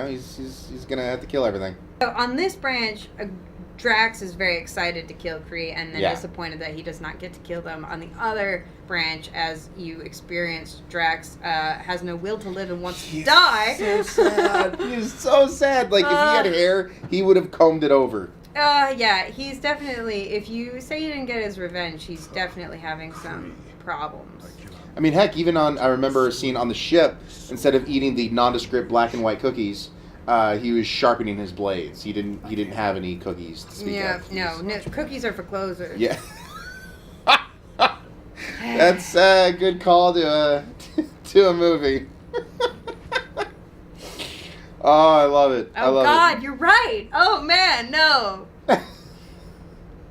going to have to kill everything. So on this branch, Drax is very excited to kill Kree and then disappointed that he does not get to kill them. On the other branch, as you experienced, Drax has no will to live and wants to die. So sad. He's so sad. Like, if he had hair, he would have combed it over. He's definitely, if you say he didn't get his revenge, he's definitely having some problems. I mean, heck, even I remember a scene on the ship, instead of eating the nondescript black and white cookies, he was sharpening his blades. He didn't have any cookies to speak of. No, cookies are for closers. Yeah. That's a good call to a movie. Oh, I love it. Oh, God, you're right. Oh, man, no.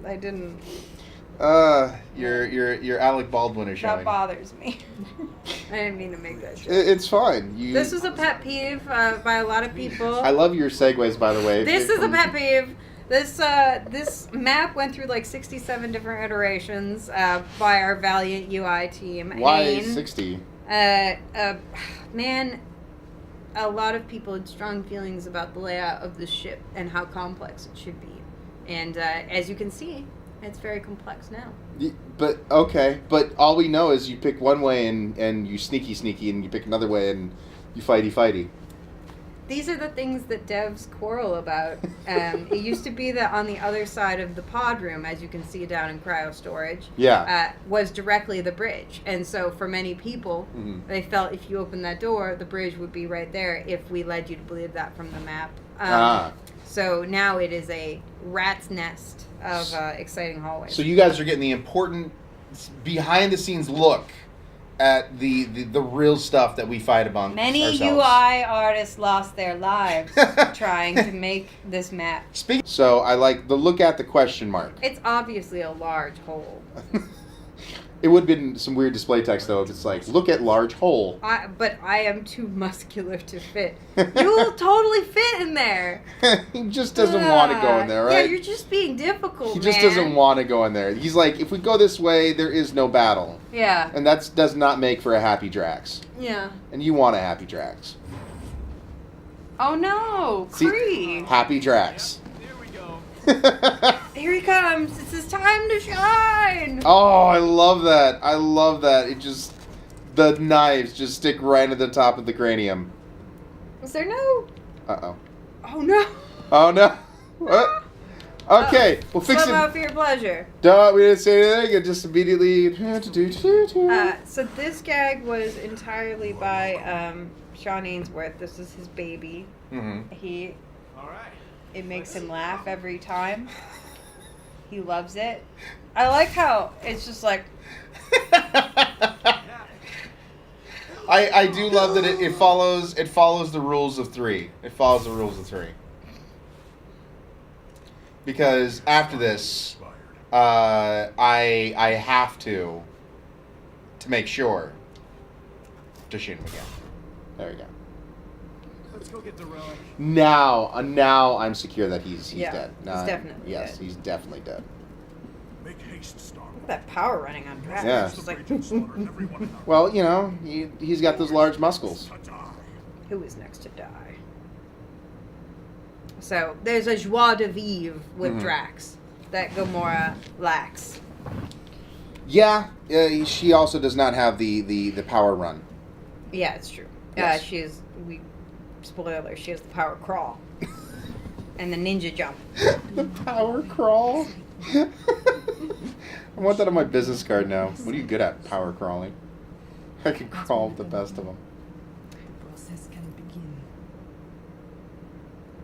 I didn't. Your Alec Baldwin is showing. That bothers me. I didn't mean to make that joke. It's fine. This is a pet peeve by a lot of people. I love your segues, by the way. This is a pet peeve. This map went through like 67 different iterations by our valiant UI team. Why 60? Man, a lot of people had strong feelings about the layout of the ship and how complex it should be. And as you can see, it's very complex now. But all we know is you pick one way and you sneaky, and you pick another way and you fighty. These are the things that devs quarrel about. It used to be that on the other side of the pod room, as you can see down in cryo storage, was directly the bridge. And so for many people, they felt if you opened that door, the bridge would be right there if we led you to believe that from the map. So now it is a rat's nest of exciting hallways. So you guys are getting the important behind-the-scenes look at the real stuff that we fight amongst ourselves. Many UI artists lost their lives trying to make this map. So I like the look at the question mark. It's obviously a large hole. It would have been some weird display text, though, if it's like, look at large hole. But I am too muscular to fit. You'll totally fit in there. He just doesn't want to go in there, right? Yeah, you're just being difficult, He just doesn't want to go in there. He's like, if we go this way, there is no battle. Yeah. And that does not make for a happy Drax. Yeah. And you want a happy Drax. Oh, no. Kree. Happy Drax. Here he comes. It's his time to shine. Oh, I love that. It just, the knives just stick right at the top of the cranium. Is there no? Uh-oh. Oh, no. Oh, no. What? Okay, we'll fix it. Swim out for your pleasure. Duh, we didn't say anything. It just immediately. So this gag was entirely by Sean Ainsworth. This is his baby. Mm-hmm. It makes him laugh every time. He loves it. I like how it's just like. I do love that it follows the rules of three. It follows the rules of three. Because after this, I have to make sure to shoot him again. There we go. Let's go get the relic. Now I'm secure that he's dead. He's definitely dead. He's definitely dead. Make haste, Star. Look at that power running on Drax. Yeah. It's just like, well, he's got those large muscles. Who is next to die? So there's a joie de vivre with Drax that Gamora lacks. Yeah, she also does not have the power run. Yeah, it's true. Yes. Spoiler, she has the power crawl. And the ninja jump. The power crawl? I want that on my business card now. What are you good at? Power crawling. I can crawl with the best of them. Process can begin.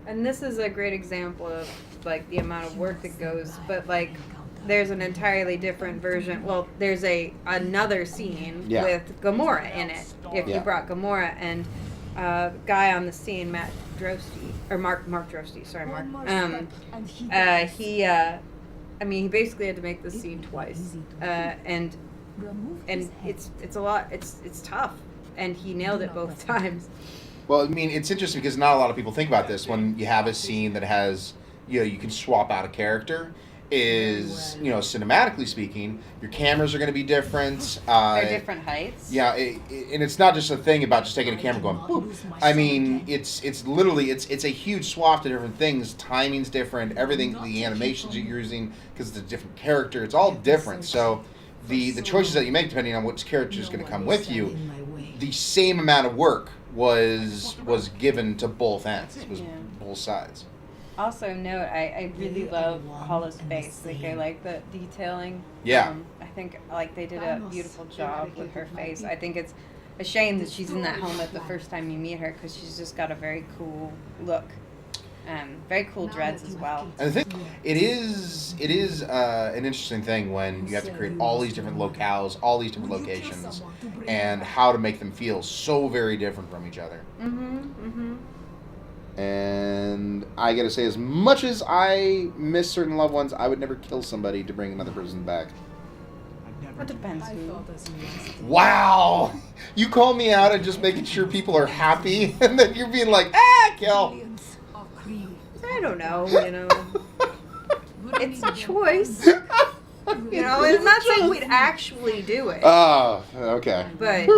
And this is a great example of like the amount of work that goes, but like there's an entirely different version. Well, there's another scene Yeah. with Gamora in it. If Yeah. you brought Gamora and guy on the scene, Matt Drosty or Mark Drosty, sorry Mark. He basically had to make this scene twice, and it's a lot. It's tough, and he nailed it both times. Well, I mean, it's interesting because not a lot of people think about this when you have a scene that has, you can swap out a character. Is, cinematically speaking, your cameras are going to be different. They're different heights. Yeah, and it's not just a thing about just taking a camera going boop. I mean, it's literally it's a huge swath of different things. Timing's different. Everything, the animations you're using because it's a different character. It's all different. So the choices that you make depending on which character is going to come with you, the same amount of work was given to both ends. It was both sides. Also note, I really love Hala's face. Like I like the detailing. Yeah. I think like they did a beautiful job with her face. I think it's a shame that she's in that helmet the first time you meet her because she's just got a very cool look. Very cool dreads as well. And I think it is an interesting thing when you have to create all these different locales, all these different locations, and how to make them feel so very different from each other. And I gotta say, as much as I miss certain loved ones, I would never kill somebody to bring another person back. It depends who. Wow! You call me out and just making sure people are happy, and then you're being like, kill! I don't know, It's a choice. It's not saying we'd actually do it. Oh, okay. But,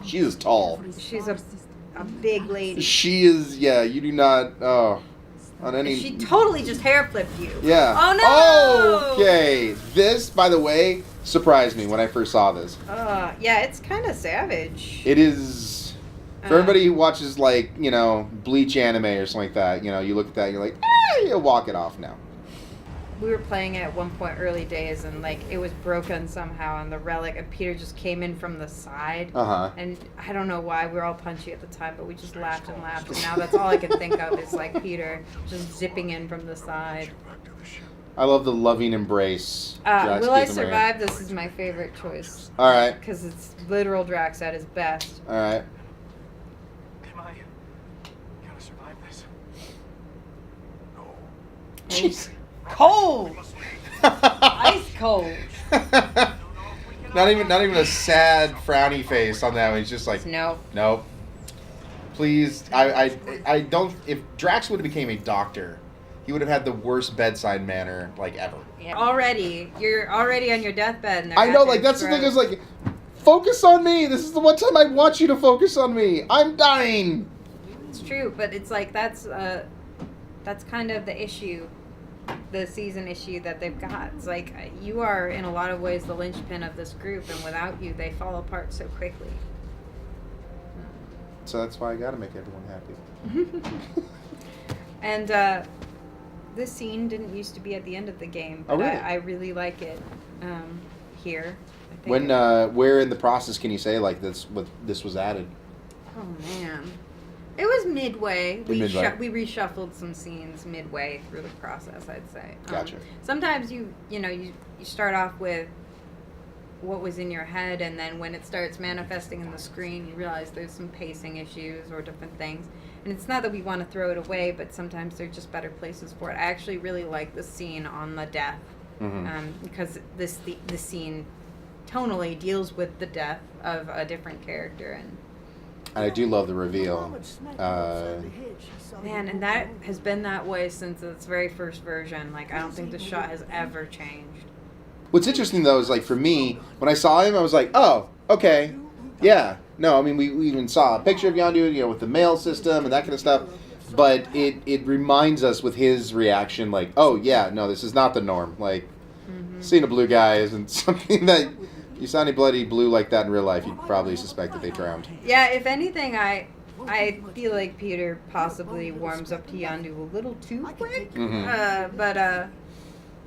She is tall. she's a big lady. She is, you do not, on any... She totally just hair flipped you. Yeah. Oh, no! Okay. This, by the way, surprised me when I first saw this. Yeah, it's kind of savage. It is... For everybody who watches, like, Bleach anime or something like that, you look at that and you're like, you walk it off now. We were playing it at one point early days, and, like, it was broken somehow on the relic, and Peter just came in from the side. Uh-huh. And I don't know why, we were all punchy at the time, but we just laughed and laughed, and now that's all I can think of is, like, Peter just zipping in from the side. I love the loving embrace. Drax Will I gives him Survive? This is my favorite choice. All right. Because it's literal Drax at his best. All right. Am I gonna survive this? No. Jeez. Cold! Ice cold. Not even a sad, frowny face on that one. He's just like, No. nope. Please, I don't. If Drax would have became a doctor, he would have had the worst bedside manner like ever. Yeah. You're already on your deathbed. And I know, like that's the thing is like, focus on me. This is the one time I want you to focus on me. I'm dying. It's true, but it's like that's kind of the issue, the season issue that they've got. It's like you are in a lot of ways the linchpin of this group, and without you, they fall apart so quickly. So that's why I gotta make everyone happy. And this scene didn't used to be at the end of the game, but Oh, really? I really like it here. I think When where in the process can you say like this was added? Oh man, it was midway. We Midway. we reshuffled some scenes midway through the process, I'd say. Gotcha. Sometimes you start off with what was in your head, and then when it starts manifesting in the screen, you realize there's some pacing issues or different things. And it's not that we want to throw it away, but sometimes there's just better places for it. I actually really like the scene on the death, because the scene tonally deals with the death of a different character, and I do love the reveal. man, and that has been that way since its very first version. Like, I don't think the shot has ever changed. What's interesting though is like for me, when I saw him, I was like, oh, okay, yeah. No, I mean we even saw a picture of Yondu, with the mail system and that kind of stuff. But it reminds us with his reaction, like, oh yeah, no, this is not the norm. Like, seeing a blue guy isn't something that you saw any bloody blue like that in real life, you'd probably suspect that they drowned. Yeah, if anything, I feel like Peter possibly warms up to Yondu a little too quick.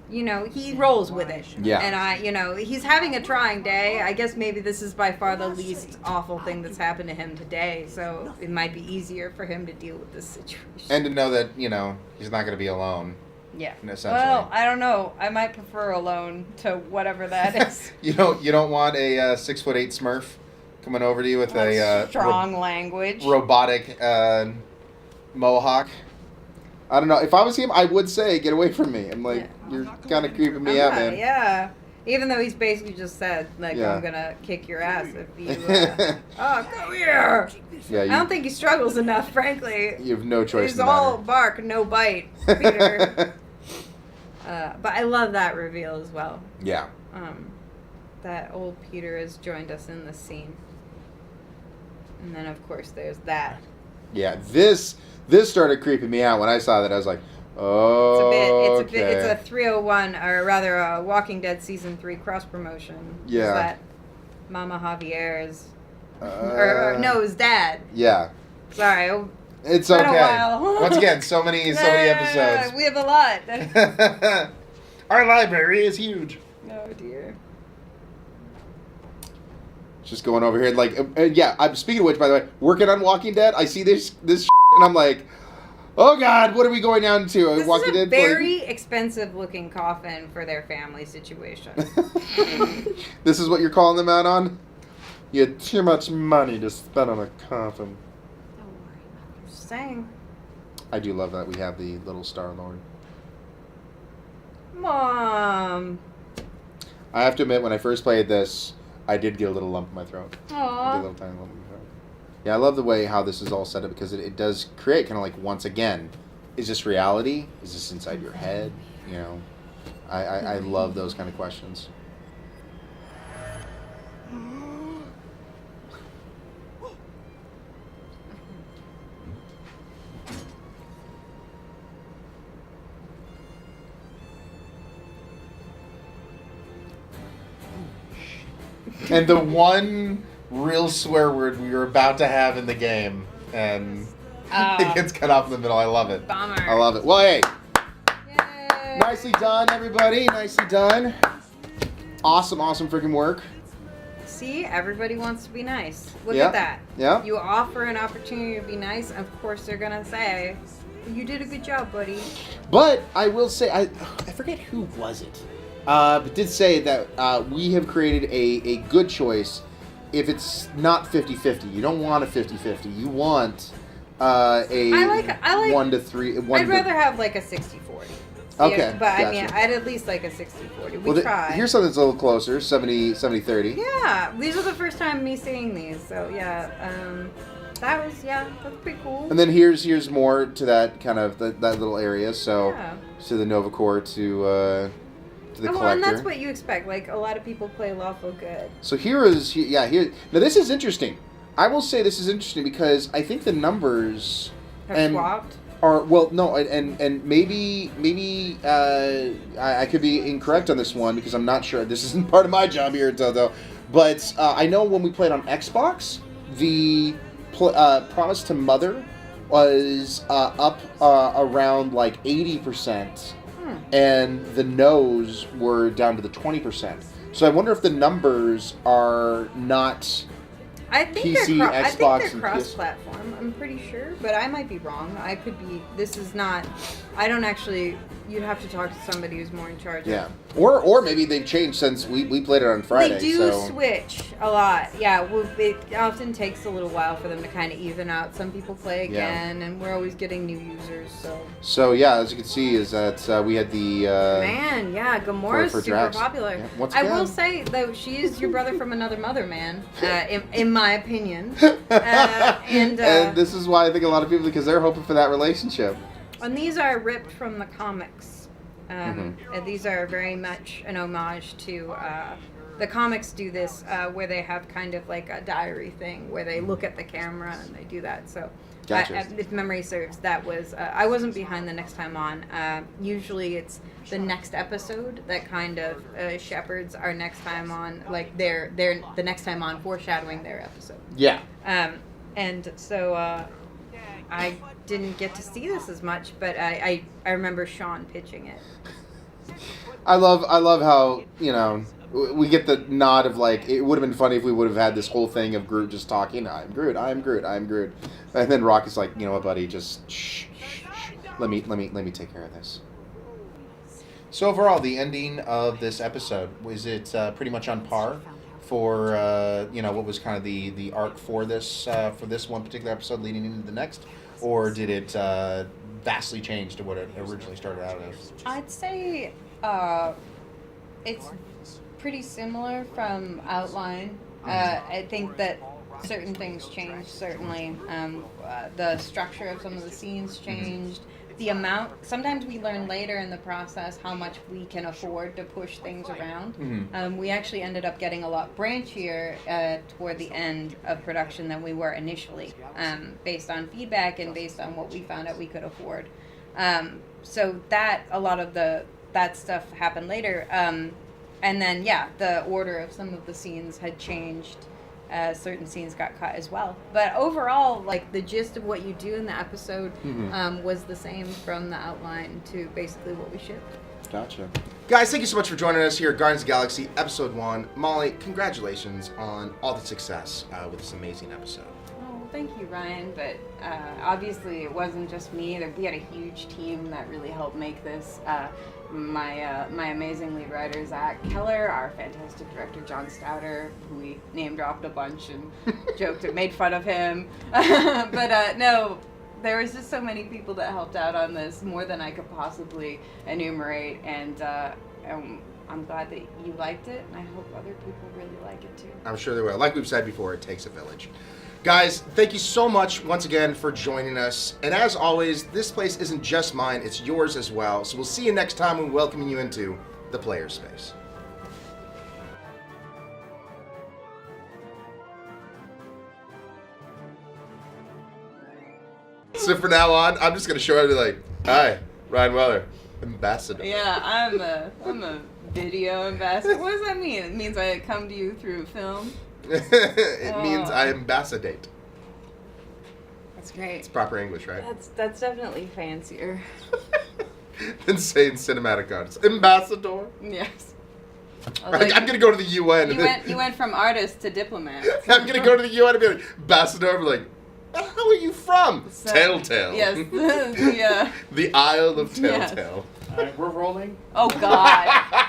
he rolls with it. Yeah. And he's having a trying day. I guess maybe this is by far the least awful thing that's happened to him today, so it might be easier for him to deal with this situation. And to know that, he's not going to be alone. Yeah. Essentially. Well, I don't know. I might prefer alone to whatever that is. You don't want a 6'8" Smurf coming over to you with That's strong language. robotic mohawk. I don't know. If I was him, I would say, get away from me. I'm like, you're kind of creeping me out, man. Yeah. Even though he's basically just said, I'm going to kick your ass if you... come here! Yeah, I don't think he struggles enough, frankly. You have no choice He's in the all matter. bark, no bite, Peter. But I love that reveal as well. Yeah. That old Peter has joined us in this scene. And then, of course, there's that. Yeah, this started creeping me out when I saw that. I was like, oh, It's a 301, or rather a Walking Dead Season 3 cross-promotion. Yeah. That Mama Javier's... or no, his dad. Yeah. Sorry. It's been a okay. while. Once again, so many episodes. We have a lot. Our library is huge. Oh, dear. Just going over here, like, I'm speaking of which, by the way, working on Walking Dead, I see this and I'm like, oh God, what are we going down to? This Walking is a Dead very expensive-looking coffin for their family situation. This is what you're calling them out on? You had too much money to spend on a coffin. Just saying. I do love that we have the little Star-Lord. Mom. I have to admit, when I first played this, I did get a little lump in my throat. I did a Aww. little tiny lump in my throat. Yeah, I love the way how this is all set up because it does create kind of like, once again, is this reality? Is this inside your head? I love those kind of questions. And the one real swear word we were about to have in the game, and it gets cut off in the middle. I love it. Bummer. I love it. Well, hey, Yay. nicely done, everybody. Nicely done. Awesome freaking work. See, everybody wants to be nice. Look Yeah. at that. Yeah. You offer an opportunity to be nice, and of course they're gonna say, "You did a good job, buddy." But I will say, I forget who was it, but did say that we have created a good choice if it's not 50-50. You don't want a 50-50. You want a I like 1 to 3. I'd rather have like a 60-40. Okay, Yeah, but I gotcha. mean, I'd at least like a 60-40. We Well, try. here's something that's a little closer, 70-30. Yeah, these are the first time me seeing these, so yeah, that's pretty cool. And then here's more to that kind of that little area. So Yeah. to the Nova Core to the Well, collector. and that's what you expect. Like, a lot of people play lawful good. So here. Now this is interesting. I will say this is interesting because I think the numbers Have swapped. are and maybe I could be incorrect on this one because I'm not sure. This isn't part of my job here at Telltale, but I know when we played on Xbox, the Promise to Mother was up around like 80%. And the no's were down to the 20%. So I wonder if the numbers are not I think PC, they're Xbox, and cross-platform. I'm pretty sure, but I might be wrong. I could be. This is not. I don't actually. You'd have to talk to somebody who's more in charge. Yeah, or maybe they've changed since we played it on Friday. They do so. switch a lot. Yeah, well, it often takes a little while for them to kind of even out. Some people play again, and we're always getting new users. So yeah, as you can see, is that we had the man, yeah, Gamora's for super Drax. popular. Yeah, once I again. will say though, she is your brother from another mother, man. In my opinion. And this is why I think a lot of people, because they're hoping for that relationship. And these are ripped from the comics. And these are very much an homage to the comics do this where they have kind of like a diary thing where they look at the camera and they do that. So Gotcha. if memory serves, that was I wasn't behind the next time on. Usually it's the next episode that kind of shepherds our next time on, like they're the next time on foreshadowing their episode. Yeah. And so I didn't get to see this as much, but I remember Sean pitching it. I love how, you know, we get the nod of like, it would have been funny if we would have had this whole thing of Groot just talking, I'm Groot, I'm Groot, I'm Groot. And then Rock is like, you know what, buddy, just shh. Let me take care of this. So overall, the ending of this episode, was it pretty much on par for you know, what was kind of the arc for this one particular episode leading into the next, or did it vastly change to what it originally started out as? I'd say it's pretty similar from outline. I think that certain things changed, certainly. The structure of some of the scenes changed. The amount, sometimes we learn later in the process how much we can afford to push things around. We actually ended up getting a lot branchier toward the end of production than we were initially, based on feedback and based on what we found out we could afford. So that, a lot of that stuff happened later. And then, yeah, the order of some of the scenes had changed. Certain scenes got cut as well. But overall, like, the gist of what you do in the episode was the same from the outline to basically what we shipped. Gotcha. Guys, thank you so much for joining us here at Guardians of the Galaxy Episode 1. Molly, congratulations on all the success with this amazing episode. Oh, thank you, Ryan. But obviously it wasn't just me. We had a huge team that really helped make this. My amazing lead writer, Zach Keller, our fantastic director, John Stouter, who we name-dropped a bunch and joked and made fun of him. But no, there was just so many people that helped out on this, more than I could possibly enumerate, and I'm glad that you liked it, and I hope other people really like it too. I'm sure they will. Like we've said before, it takes a village. Guys, thank you so much once again for joining us. And as always, this place isn't just mine, it's yours as well. So we'll see you next time when welcoming you into the player space. So from now on, I'm just going to show up and be like, hi, Ryan Weller, ambassador. Yeah, I'm a video ambassador. What does that mean? It means I come to you through film? It means I ambassadate. That's great. It's proper English, right? That's definitely fancier. Than saying cinematic artist. Ambassador. Yes. I'm going to go to the UN. You went from artist to diplomat. I'm going to go to the UN and be like, ambassador. I'm like, where the hell are you from? So, Telltale. Yes. The Isle of Telltale. All right, we're rolling. Oh, God.